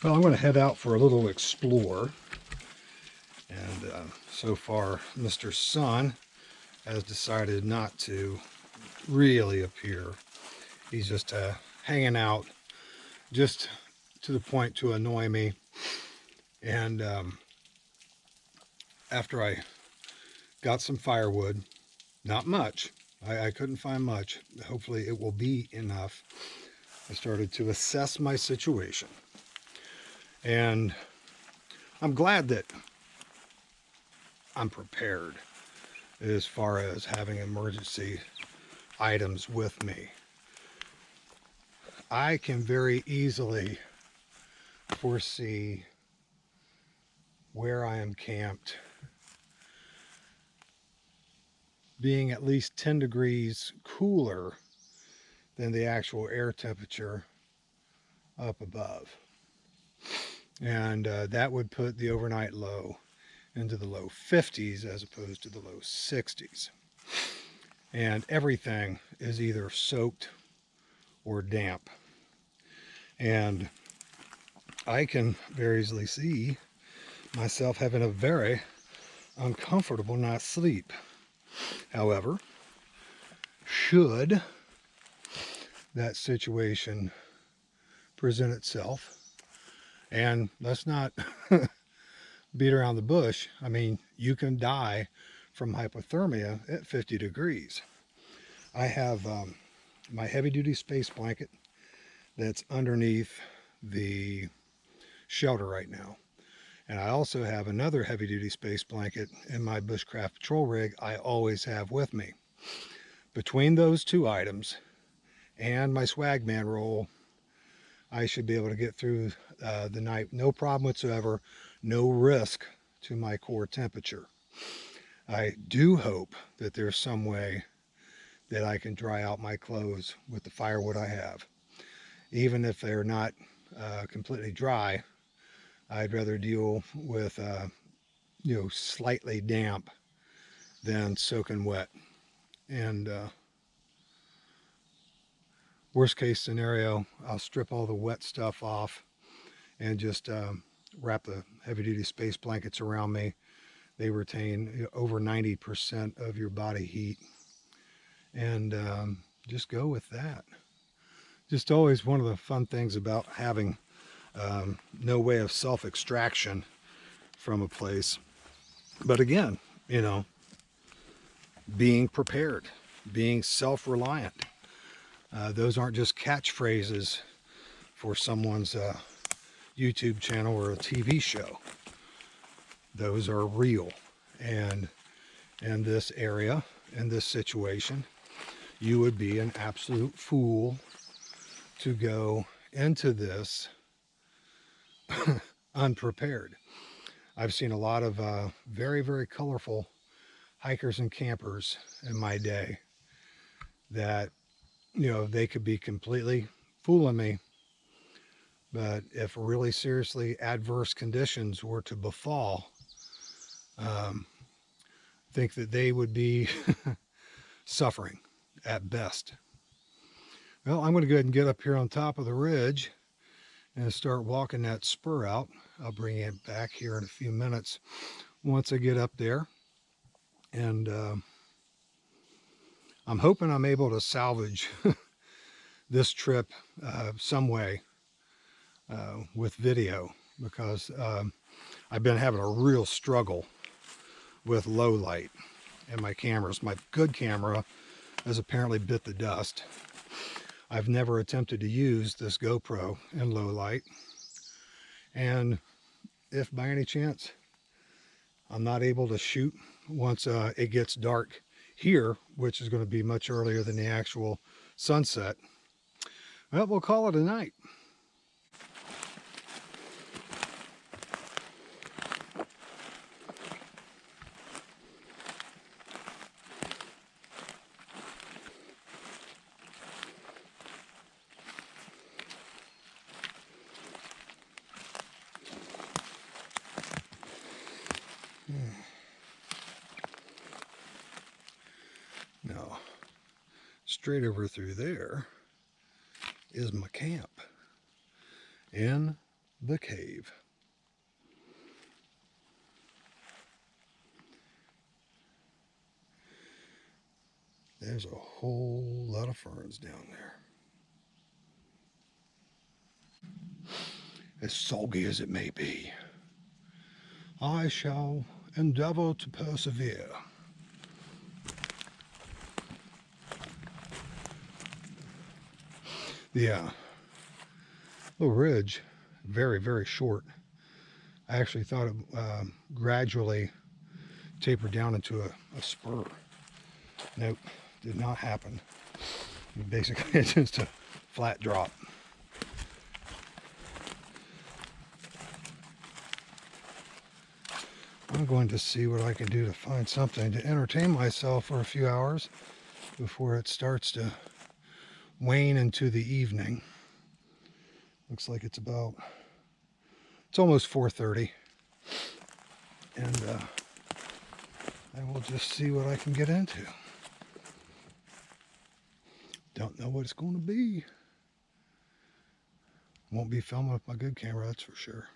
Well, I'm going to head out for a little explore. And so far, Mr. Sun has decided not to really appear. He's just hanging out just to the point to annoy me. And after I got some firewood, not much, I couldn't find much. Hopefully it will be enough. I started to assess my situation. And I'm glad that I'm prepared as far as having emergency items with me. I can very easily foresee where I am camped being at least 10 degrees cooler than the actual air temperature up above. And that would put the overnight low into the low 50s as opposed to the low 60s. And everything is either soaked or damp. And I can very easily see myself having a very uncomfortable night's sleep. However, should that situation present itself, and let's not beat around the bush, I mean, you can die from hypothermia at 50 degrees. I have my heavy-duty space blanket that's underneath the shelter right now. And I also have another heavy-duty space blanket in my bushcraft patrol rig I always have with me. Between those two items and my Swagman roll, I should be able to get through the night, no problem whatsoever, no risk to my core temperature. I do hope that there's some way that I can dry out my clothes with the firewood I have. Even if they're not completely dry, I'd rather deal with slightly damp than soaking wet. And worst case scenario, I'll strip all the wet stuff off and just wrap the heavy duty space blankets around me. They retain over 90% of your body heat. And just go with that. Just always one of the fun things about having no way of self-extraction from a place. But again, being prepared, being self-reliant. Those aren't just catchphrases for someone's YouTube channel or a TV show. Those are real. And in this area, in this situation, you would be an absolute fool to go into this unprepared. I've seen a lot of very, very colorful hikers and campers in my day that, they could be completely fooling me. But if really seriously adverse conditions were to befall, think that they would be suffering at best. Well, I'm going to go ahead and get up here on top of the ridge and start walking that spur out. I'll bring it back here in a few minutes once I get up there. And I'm hoping I'm able to salvage this trip some way with video, because I've been having a real struggle with low light in my cameras. My good camera has apparently bit the dust. I've never attempted to use this GoPro in low light, and if by any chance I'm not able to shoot once it gets dark here, which is going to be much earlier than the actual sunset, well, we'll call it a night. Now, straight over through there is my camp in the cave. There's a whole lot of ferns down there. As soggy as it may be, I shall endeavor to persevere. The little ridge, very, very short. I actually thought it gradually tapered down into a spur. Nope, did not happen. Basically, it's just a flat drop. I'm going to see what I can do to find something to entertain myself for a few hours before it starts to wane into the evening. Looks like it's almost 4:30, and I will just see what I can get into. Don't know what it's going to be. Won't be filming with my good camera, that's for sure.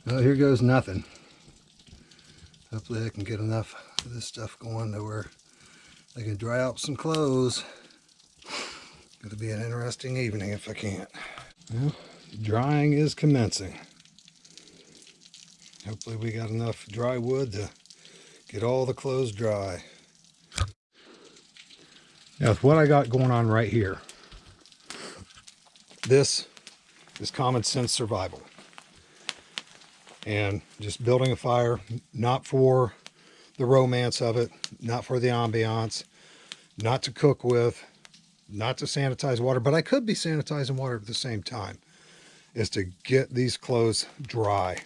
Well, here goes nothing. Hopefully I can get enough of this stuff going to where I can dry out some clothes. It'll be an interesting evening if I can't. Well, drying is commencing. Hopefully we got enough dry wood to get all the clothes dry. Now with what I got going on right here, this is common sense survival. And just building a fire, not for the romance of it, not for the ambiance, not to cook with, not to sanitize water, but I could be sanitizing water at the same time, is to get these clothes dry.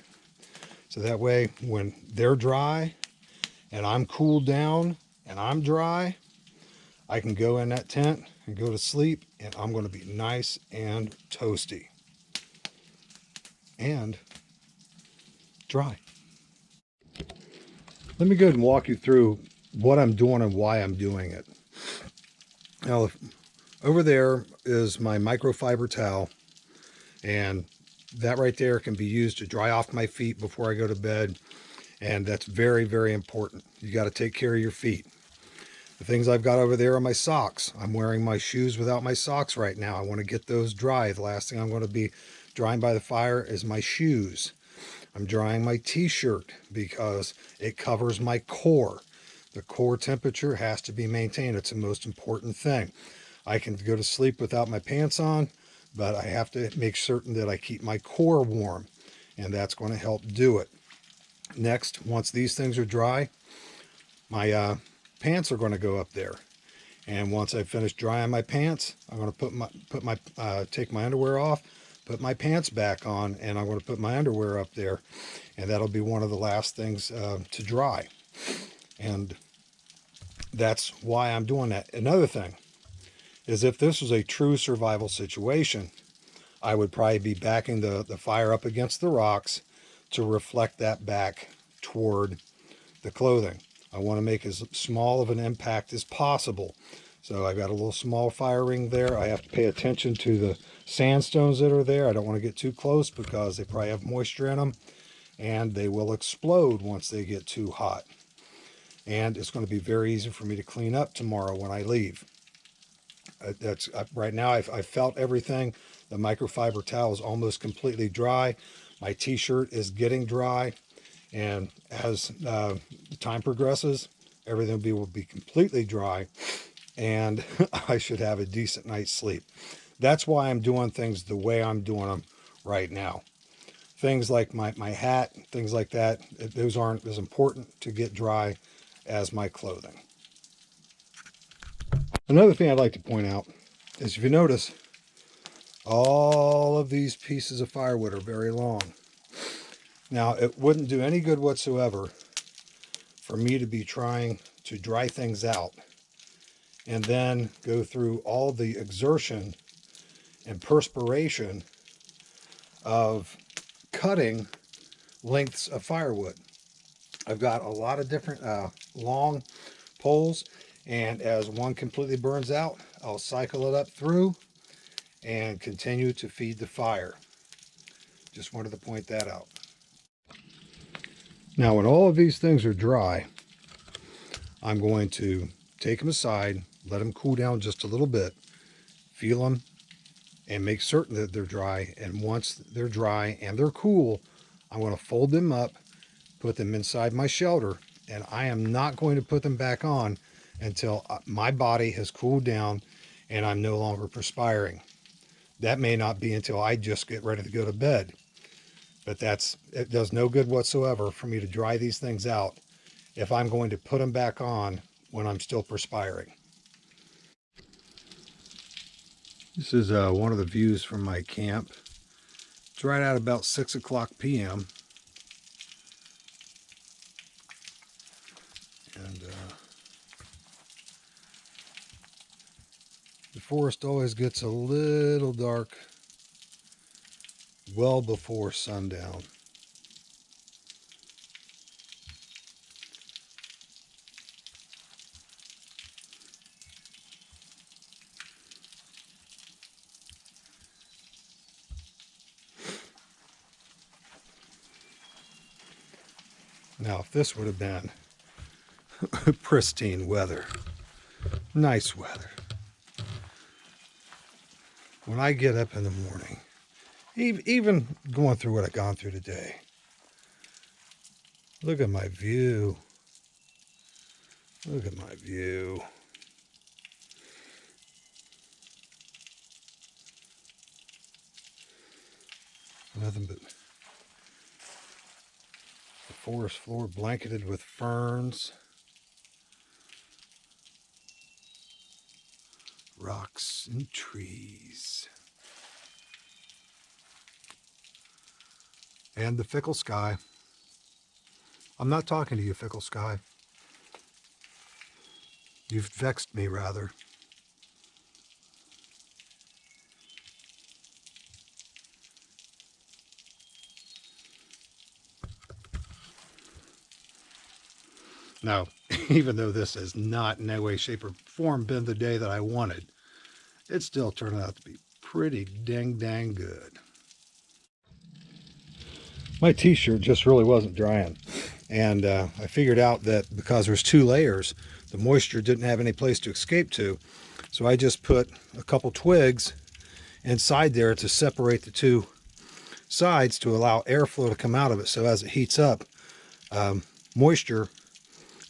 So that way when they're dry and I'm cooled down and I'm dry, I can go in that tent and go to sleep, and I'm going to be nice and toasty and dry. Let me go ahead and walk you through what I'm doing and why I'm doing it. Now, over there is my microfiber towel, and that right there can be used to dry off my feet before I go to bed, and that's very, very important. You got to take care of your feet. The things I've got over there are my socks. I'm wearing my shoes without my socks right now. I want to get those dry. The last thing I'm going to be drying by the fire is my shoes. I'm drying my t-shirt because it covers my core. The core temperature has to be maintained. It's the most important thing. I can go to sleep without my pants on, but I have to make certain that I keep my core warm, and that's going to help do it. Next, once these things are dry, my pants are going to go up there. And once I finish drying my pants, I'm going to take my underwear off, put my pants back on, and I'm going to put my underwear up there, and that'll be one of the last things to dry. And that's why I'm doing that. Another thing is, if this was a true survival situation, I would probably be backing the fire up against the rocks to reflect that back toward the clothing. I want to make as small of an impact as possible. So I've got a little small fire ring there. I have to pay attention to the sandstones that are there. I don't want to get too close because they probably have moisture in them, and they will explode once they get too hot. And it's going to be very easy for me to clean up tomorrow when I leave. Right now I've felt everything. The microfiber towel is almost completely dry. My t-shirt is getting dry. And as the time progresses, everything will be completely dry, and I should have a decent night's sleep. That's why I'm doing things the way I'm doing them right now. Things like my hat, things like that, those aren't as important to get dry as my clothing. Another thing I'd like to point out is, if you notice, all of these pieces of firewood are very long. Now, it wouldn't do any good whatsoever for me to be trying to dry things out and then go through all the exertion and perspiration of cutting lengths of firewood. I've got a lot of different long poles, and as one completely burns out, I'll cycle it up through and continue to feed the fire. Just wanted to point that out. Now, when all of these things are dry, I'm going to take them aside, let them cool down just a little bit, feel them, and make certain that they're dry. And once they're dry and they're cool, I'm going to fold them up, put them inside my shelter, and I am not going to put them back on until my body has cooled down and I'm no longer perspiring. That may not be until I just get ready to go to bed, but it does no good whatsoever for me to dry these things out if I'm going to put them back on when I'm still perspiring. This is one of the views from my camp. It's right at about 6 o'clock p.m. And the forest always gets a little dark well before sundown. Now, if this would have been pristine weather, nice weather, when I get up in the morning, even going through what I've gone through today, look at my view. Look at my view. Nothing but the forest floor blanketed with ferns, Rocks and trees. And the fickle sky. I'm not talking to you, fickle sky. You've vexed me, rather. Now, even though this has not in no way, shape, or form been the day that I wanted, it still turned out to be pretty dang good. My t-shirt just really wasn't drying. And I figured out that because there's 2 layers, the moisture didn't have any place to escape to. So I just put a couple twigs inside there to separate the 2 sides to allow airflow to come out of it. So as it heats up, moisture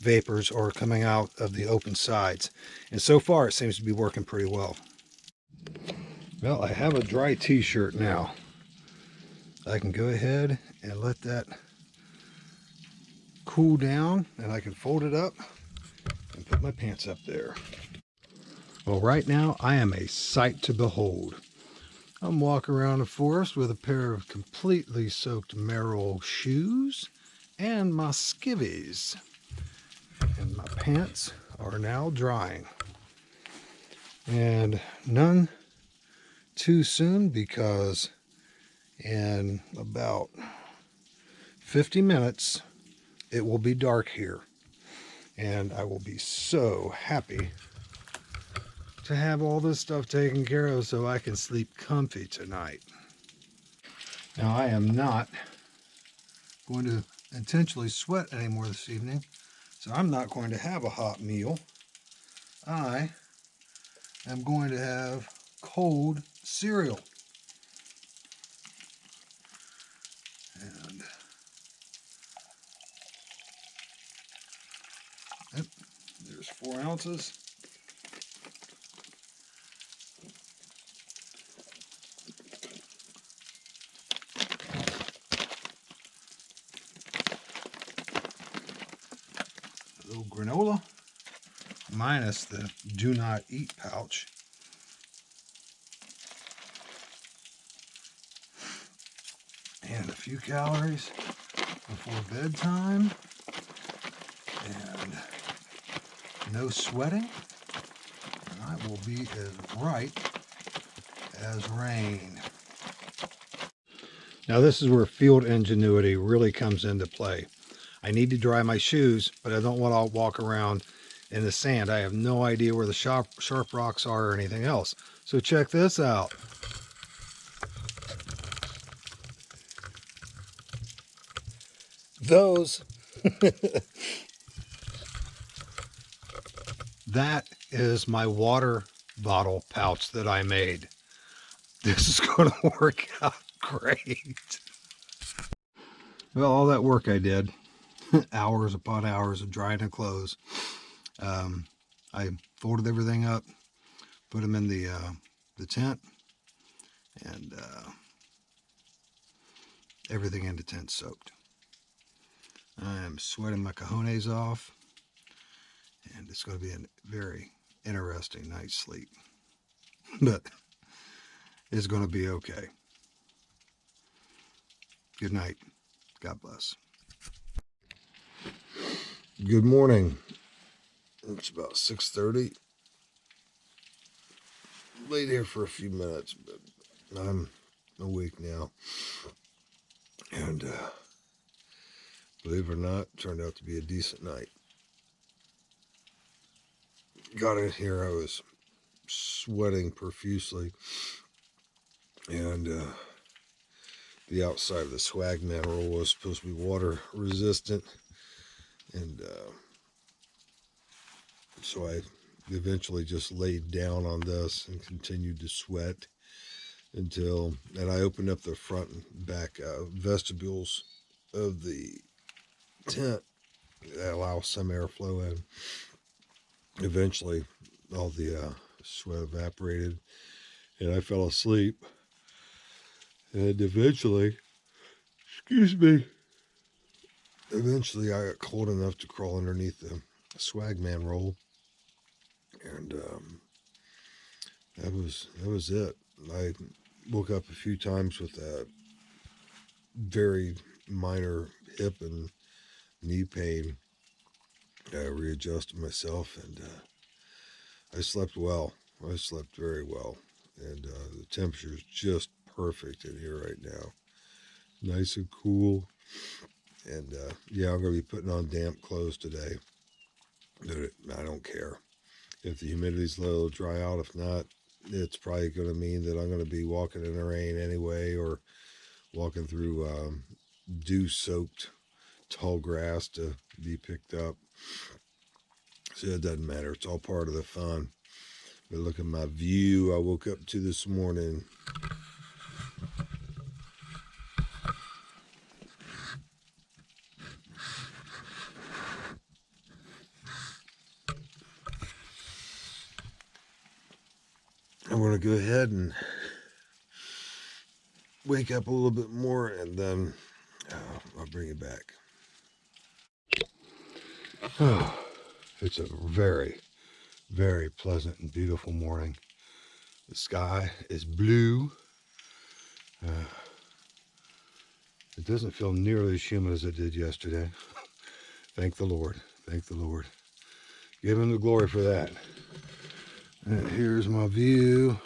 vapors are coming out of the open sides. And so far it seems to be working pretty well. Well, I have a dry t-shirt now. I can go ahead and let that cool down, and I can fold it up and put my pants up there. Well, right now I am a sight to behold. I'm walking around the forest with a pair of completely soaked Merrill shoes and my skivvies. And my pants are now drying. And none too soon, because in about 50 minutes it will be dark here. And I will be so happy to have all this stuff taken care of so I can sleep comfy tonight. Now, I am not going to intentionally sweat anymore this evening, so I'm not going to have a hot meal. I am going to have cold cereal. And yep, there's 4 ounces. A little granola, minus the do not eat pouch. And a few calories before bedtime. And no sweating. And I will be as bright as rain. Now this is where field ingenuity really comes into play. I need to dry my shoes, but I don't want to walk around in the sand. I have no idea where the sharp rocks are or anything else. So check this out. Those, that is my water bottle pouch that I made. This is going to work out great. Well, all that work I did, hours upon hours of drying the clothes. I folded everything up, put them in the tent, and everything in the tent soaked. I am sweating my cojones off, and it's going to be a very interesting night's sleep. But it's going to be okay. Good night. God bless. Good morning. It's about 6:30. Laid here for a few minutes, but I'm awake now. And believe it or not, it turned out to be a decent night. Got in here, I was sweating profusely, and the outside of the swagman roll was supposed to be water resistant, and so I eventually just laid down on this and continued to sweat until, and I opened up the front and back vestibules of the tent that allow some airflow in. Eventually all the sweat evaporated and I fell asleep, and eventually I got cold enough to crawl underneath the swagman roll, and that was it. I woke up a few times with a very minor hip and knee pain. I readjusted myself, and I slept well. I slept very well, and the temperature is just perfect in here right now. Nice and cool, and yeah, I'm going to be putting on damp clothes today. But I don't care. If the humidity's low, dry out. If not, it's probably going to mean that I'm going to be walking in the rain anyway, or walking through dew-soaked tall grass to be picked up. So it doesn't matter. It's all part of the fun. But look at my view I woke up to this morning. I'm going to go ahead and wake up a little bit more, and then I'll bring it back. Oh, it's a very, very pleasant and beautiful morning. The sky is blue. It doesn't feel nearly as humid as it did yesterday. Thank the Lord. Thank the Lord. Give him the glory for that. And here's my view.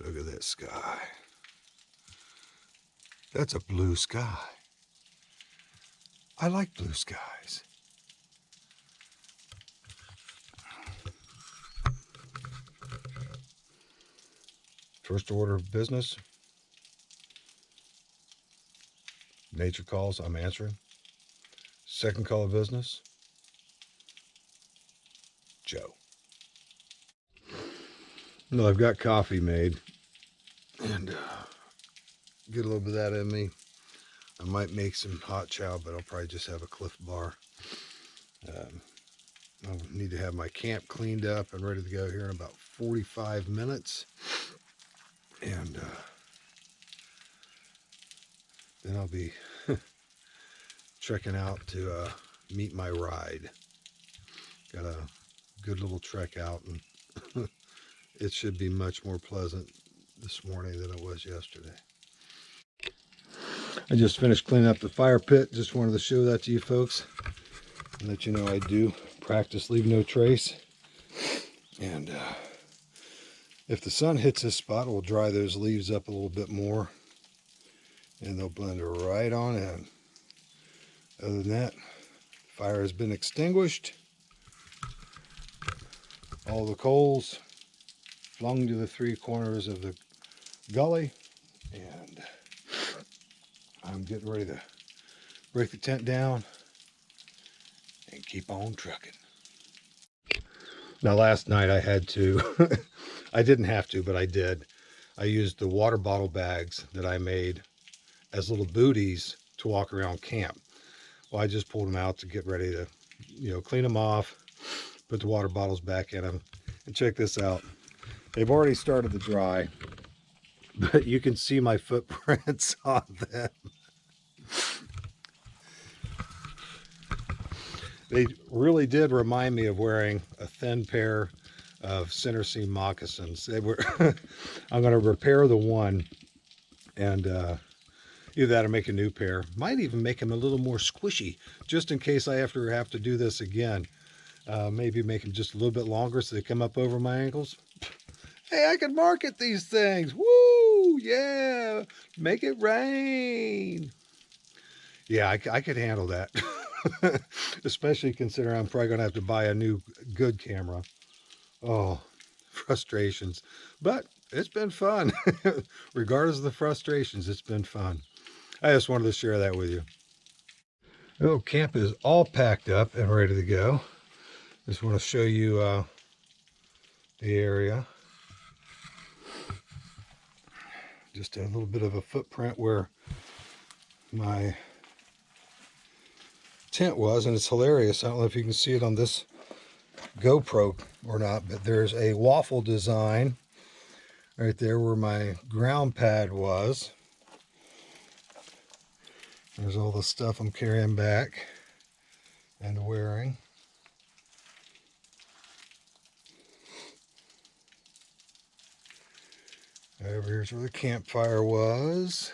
Look at that sky. That's a blue sky. I like blue skies. First order of business. Nature calls, I'm answering. Second call of business. Joe. No, I've got coffee made, and get a little bit of that in me. I might make some hot chow, but I'll probably just have a Cliff Bar. I'll need to have my camp cleaned up and ready to go here in about 45 minutes. And then I'll be trekking out to meet my ride. Got a good little trek out, and it should be much more pleasant this morning than it was yesterday. I just finished cleaning up the fire pit. Just wanted to show that to you folks and let you know I do practice leave no trace. And if the sun hits this spot, we'll dry those leaves up a little bit more, and they'll blend right on in. Other than that, fire has been extinguished. All the coals flung to the three corners of the gully, and I'm getting ready to break the tent down and keep on trucking. Now last night I had to, I didn't have to, but I did. I used the water bottle bags that I made as little booties to walk around camp. Well, I just pulled them out to get ready to, clean them off, put the water bottles back in them. And check this out. They've already started to dry, but you can see my footprints on them. They really did remind me of wearing a thin pair of center seam moccasins. They were, I'm going to repair the one, and either that or make a new pair. Might even make them a little more squishy, just in case I have to do this again. Maybe make them just a little bit longer so they come up over my ankles. Hey, I can market these things. Woo! Yeah! Make it rain. Yeah, I could handle that. Especially considering I'm probably going to have to buy a new good camera. Oh, frustrations. But it's been fun. Regardless of the frustrations, it's been fun. I just wanted to share that with you. Oh, camp is all packed up and ready to go. Just want to show you the area. Just a little bit of a footprint where my tent was, and it's hilarious. I don't know if you can see it on this GoPro or not, but there's a waffle design right there where my ground pad was. There's all the stuff I'm carrying back and wearing. Over here's where the campfire was.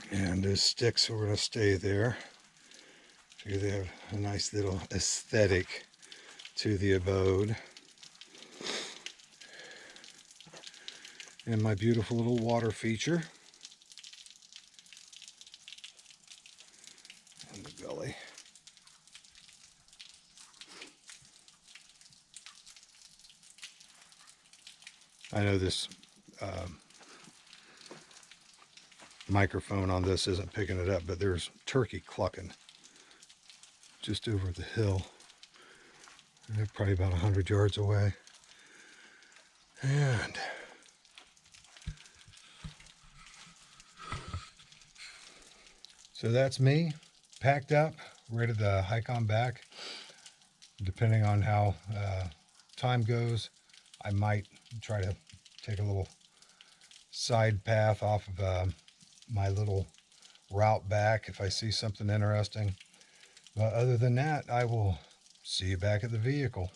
And those sticks are going to stay there. So they have a nice little aesthetic to the abode. And my beautiful little water feature in the belly. I know this microphone on this isn't picking it up, but there's turkey clucking just over the hill. They're probably about 100 yards away. And so that's me, packed up, ready to hike on back. Depending on how time goes, I might try to take a little side path off of my little route back if I see something interesting. But other than that, I will see you back at the vehicle.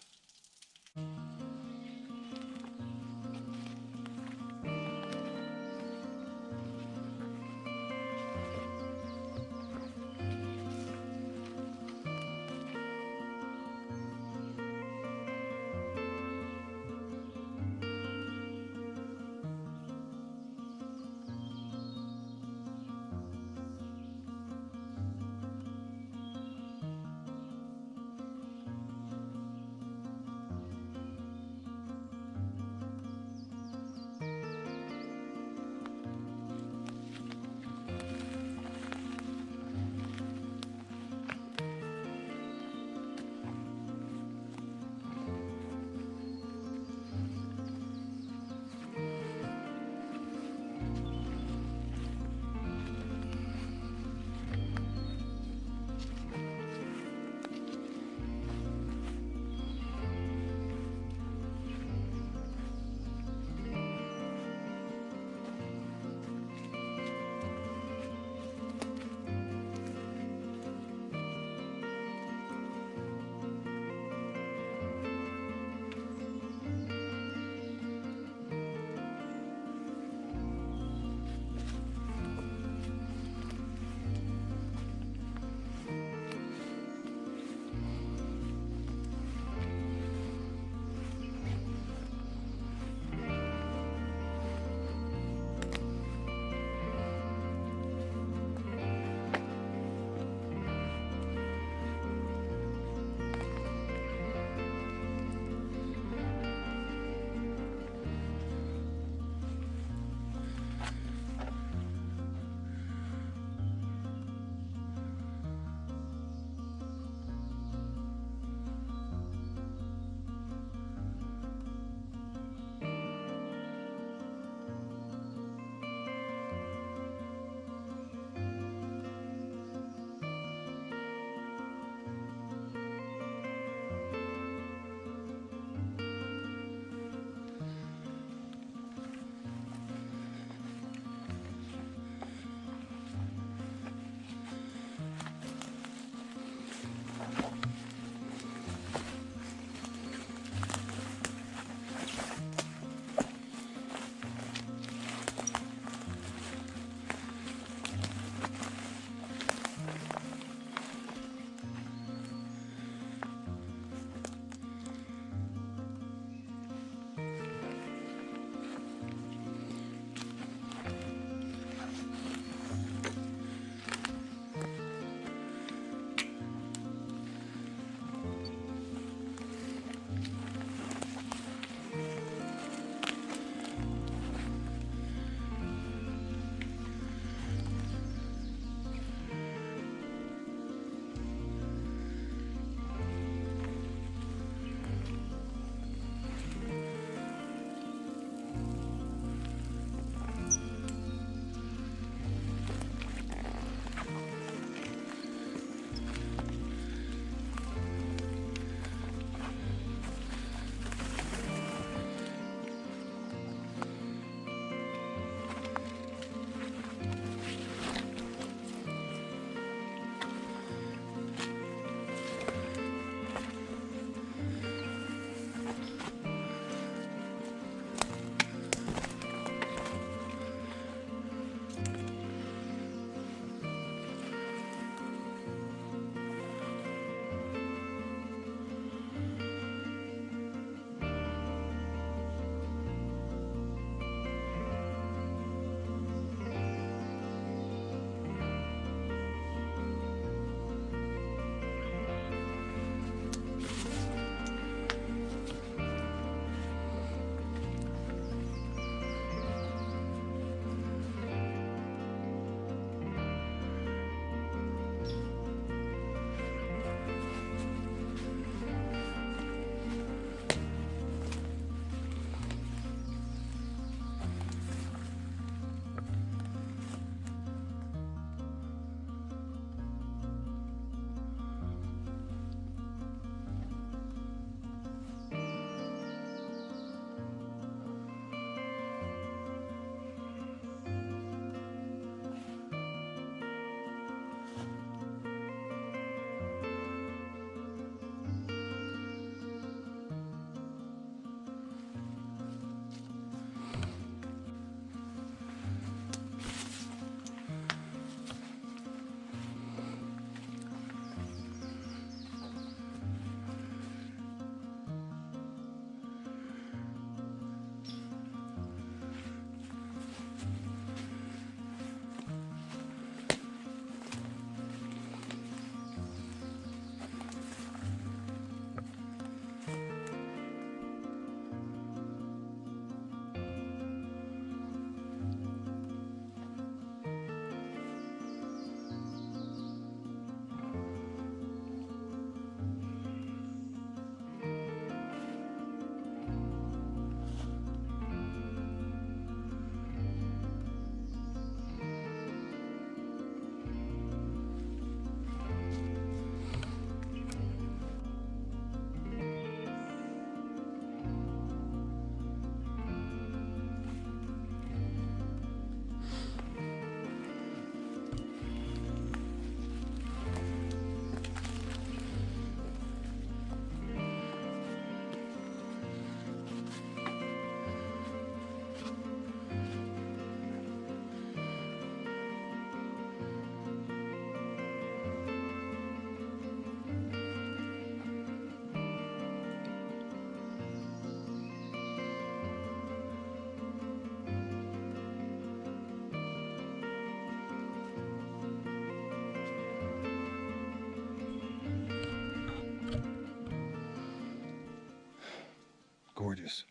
gorgeous.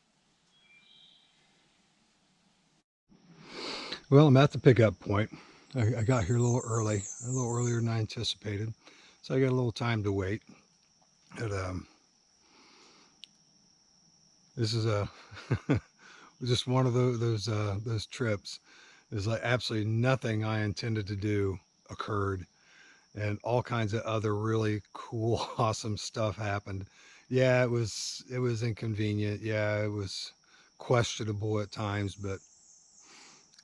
Well, I'm at the pickup point. I got here a little early, a little earlier than I anticipated, so I got a little time to wait. But this is a just one of those trips. There's like absolutely nothing I intended to do occurred, and all kinds of other really cool, awesome stuff happened. Yeah, it was inconvenient. Yeah, it was questionable at times, but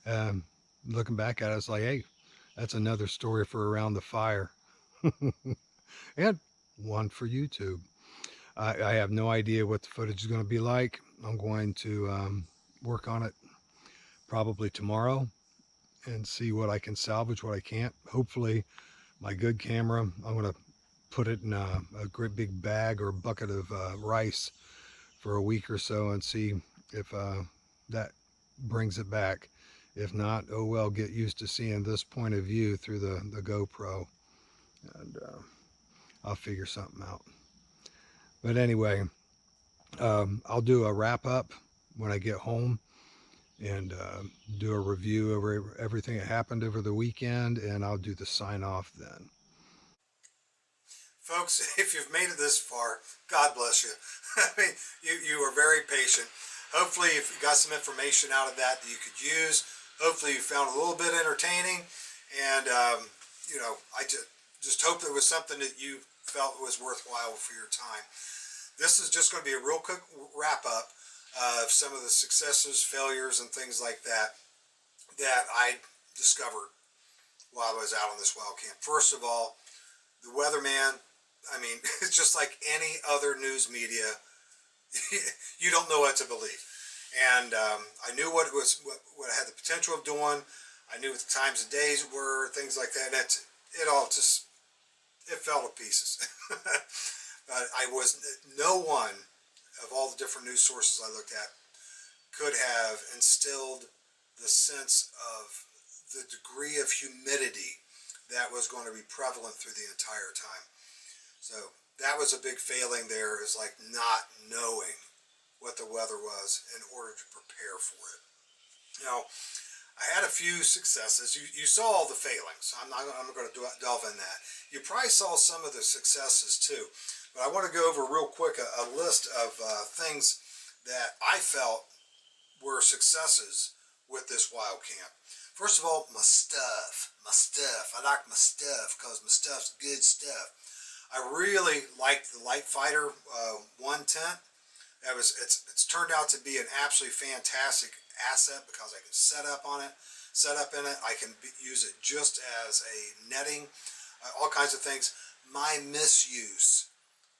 um, looking back at it, it's like, hey, that's another story for around the fire, and one for YouTube. I have no idea what the footage is going to be like. I'm going to work on it probably tomorrow and see what I can salvage, what I can't. Hopefully, my good camera, I'm going to put it in a great big bag or bucket of rice for a week or so and see if that brings it back. If not, oh well, get used to seeing this point of view through the GoPro, and I'll figure something out. But anyway, I'll do a wrap up when I get home and do a review over everything that happened over the weekend, and I'll do the sign off then.
Folks, if you've made it this far, God bless you. I mean, you were very patient. Hopefully, if you got some information out of that you could use, hopefully you found it a little bit entertaining. And, I just hope it was something that you felt was worthwhile for your time. This is just going to be a real quick wrap up of some of the successes, failures, and things like that I discovered while I was out on this wild camp. First of all, the weatherman, I mean, it's just like any other news media. You don't know what to believe. And I knew what I had the potential of doing. I knew what the times of days were, things like that. It all just, it fell to pieces. But no one of all the different news sources I looked at could have instilled the sense of the degree of humidity that was going to be prevalent through the entire time. So that was a big failing there, is like not knowing what the weather was in order to prepare for it. Now, I had a few successes. You saw all the failings. I'm going to delve in that. You probably saw some of the successes too. But I want to go over real quick a list of things that I felt were successes with this wild camp. First of all, my stuff. I like my stuff because my stuff's good stuff. I really liked the Light Fighter 1 tent. It's turned out to be an absolutely fantastic asset because I can set up in it. I can use it just as a netting, all kinds of things. My misuse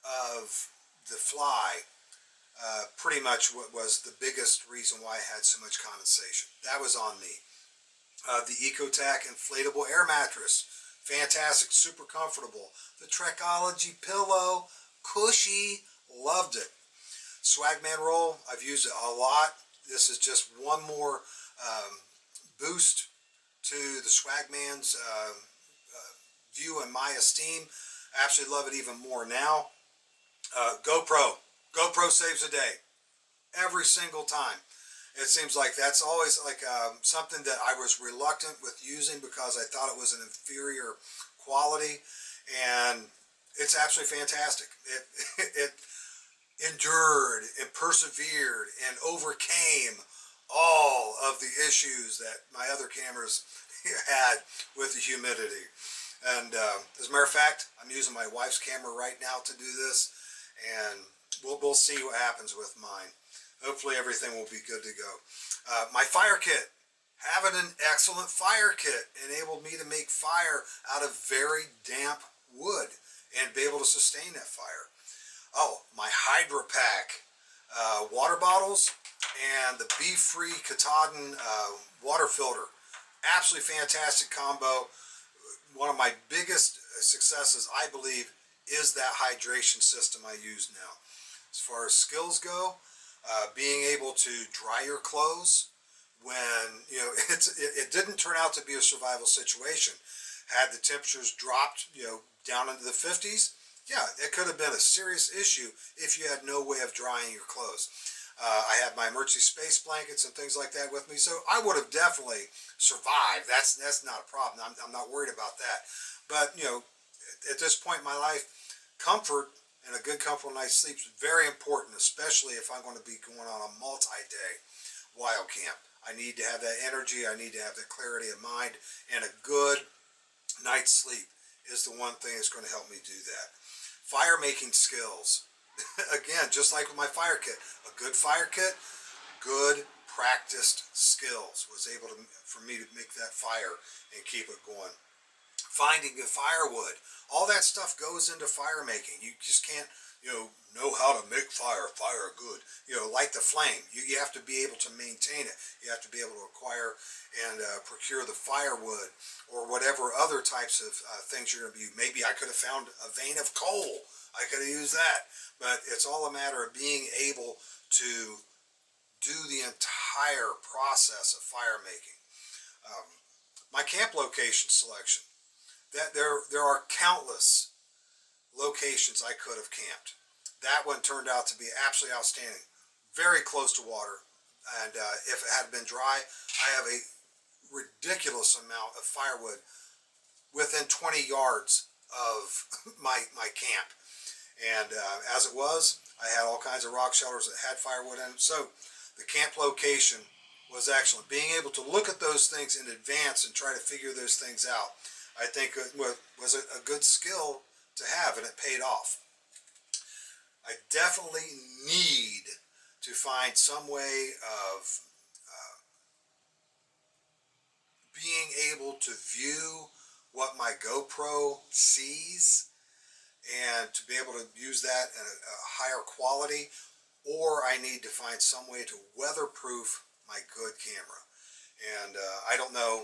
of the fly pretty much what was the biggest reason why I had so much condensation. That was on me. The EcoTac inflatable air mattress, fantastic, super comfortable. The Trekology pillow, cushy, loved it. Swagman roll, I've used it a lot. This is just one more boost to the Swagman's view in my esteem. I absolutely love it even more now. GoPro saves a day every single time. It seems like that's always like something that I was reluctant with using because I thought it was an inferior quality, and it's absolutely fantastic. It endured and persevered and overcame all of the issues that my other cameras had with the humidity. And as a matter of fact, I'm using my wife's camera right now to do this, and we'll see what happens with mine. Hopefully everything will be good to go. My fire kit. Having an excellent fire kit enabled me to make fire out of very damp wood and be able to sustain that fire. Oh, my Hydra Pack water bottles and the Be Free Katahdin water filter. Absolutely fantastic combo. One of my biggest successes, I believe, is that hydration system I use now. As far as skills go, being able to dry your clothes when, it didn't turn out to be a survival situation. Had the temperatures dropped, down into the 50s, yeah, it could have been a serious issue if you had no way of drying your clothes. I had my emergency space blankets and things like that with me, so I would have definitely survived. That's not a problem. I'm not worried about that. But you know, at this point in my life, comfort and a good, comfortable night's sleep is very important, especially if I'm going to be going on a multi-day wild camp. I need to have that energy. I need to have that clarity of mind, and a good night's sleep is the one thing that's going to help me do that. Fire making skills. Again, just like with my fire kit, a good fire kit, good practiced skills was able to for me to make that fire and keep it going. Finding the firewood, all that stuff goes into fire making. You just can't, know how to make fire good. Light the flame. You have to be able to maintain it. You have to be able to acquire and procure the firewood or whatever other types of things you're going to be. Maybe I could have found a vein of coal. I could have used that. But it's all a matter of being able to do the entire process of fire making. My camp location selection. That there are countless locations I could have camped. That one turned out to be absolutely outstanding. Very close to water, and if it had been dry, I have a ridiculous amount of firewood within 20 yards of my camp. And as it was, I had all kinds of rock shelters that had firewood in them. So the camp location was excellent. Being able to look at those things in advance and try to figure those things out, I think was a good skill to have, and it paid off. I definitely need to find some way of being able to view what my GoPro sees and to be able to use that in a higher quality, or I need to find some way to weatherproof my good camera. And I don't know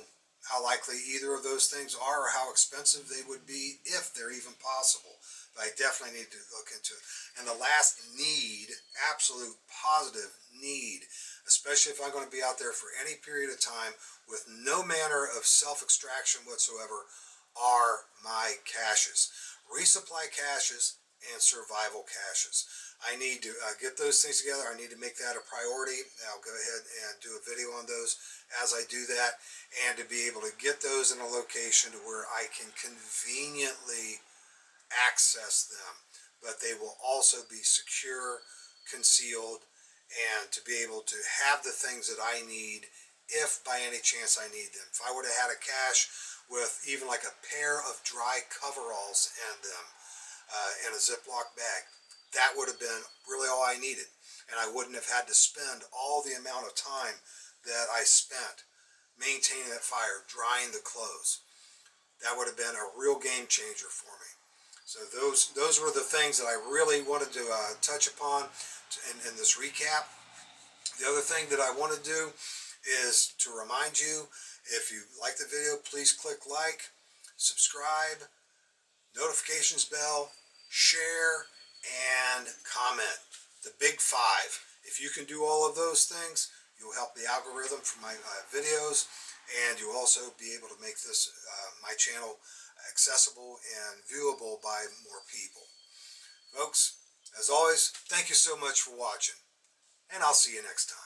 how likely either of those things are or how expensive they would be, if they're even possible. But I definitely need to look into it. And the last need, absolute positive need, especially if I'm going to be out there for any period of time with no manner of self-extraction whatsoever, are my caches. Resupply caches and survival caches. I need to get those things together. I need to make that a priority. I'll go ahead and do a video on those as I do that, and to be able to get those in a location to where I can conveniently access them, but they will also be secure, concealed, and to be able to have the things that I need if by any chance I need them. If I would have had a cache with even like a pair of dry coveralls in them in a Ziploc bag, that would have been really all I needed, and I wouldn't have had to spend all the amount of time that I spent maintaining that fire, drying the clothes. That would have been a real game changer for me. So those were the things that I really wanted to touch upon in this recap. The other thing that I want to do is to remind you, if you like the video, please click like, subscribe, notifications bell, share, and comment. The big 5. If you can do all of those things, you'll help the algorithm for my videos, and you'll also be able to make this my channel accessible and viewable by more people. Folks, as always, thank you so much for watching, and I'll see you next time.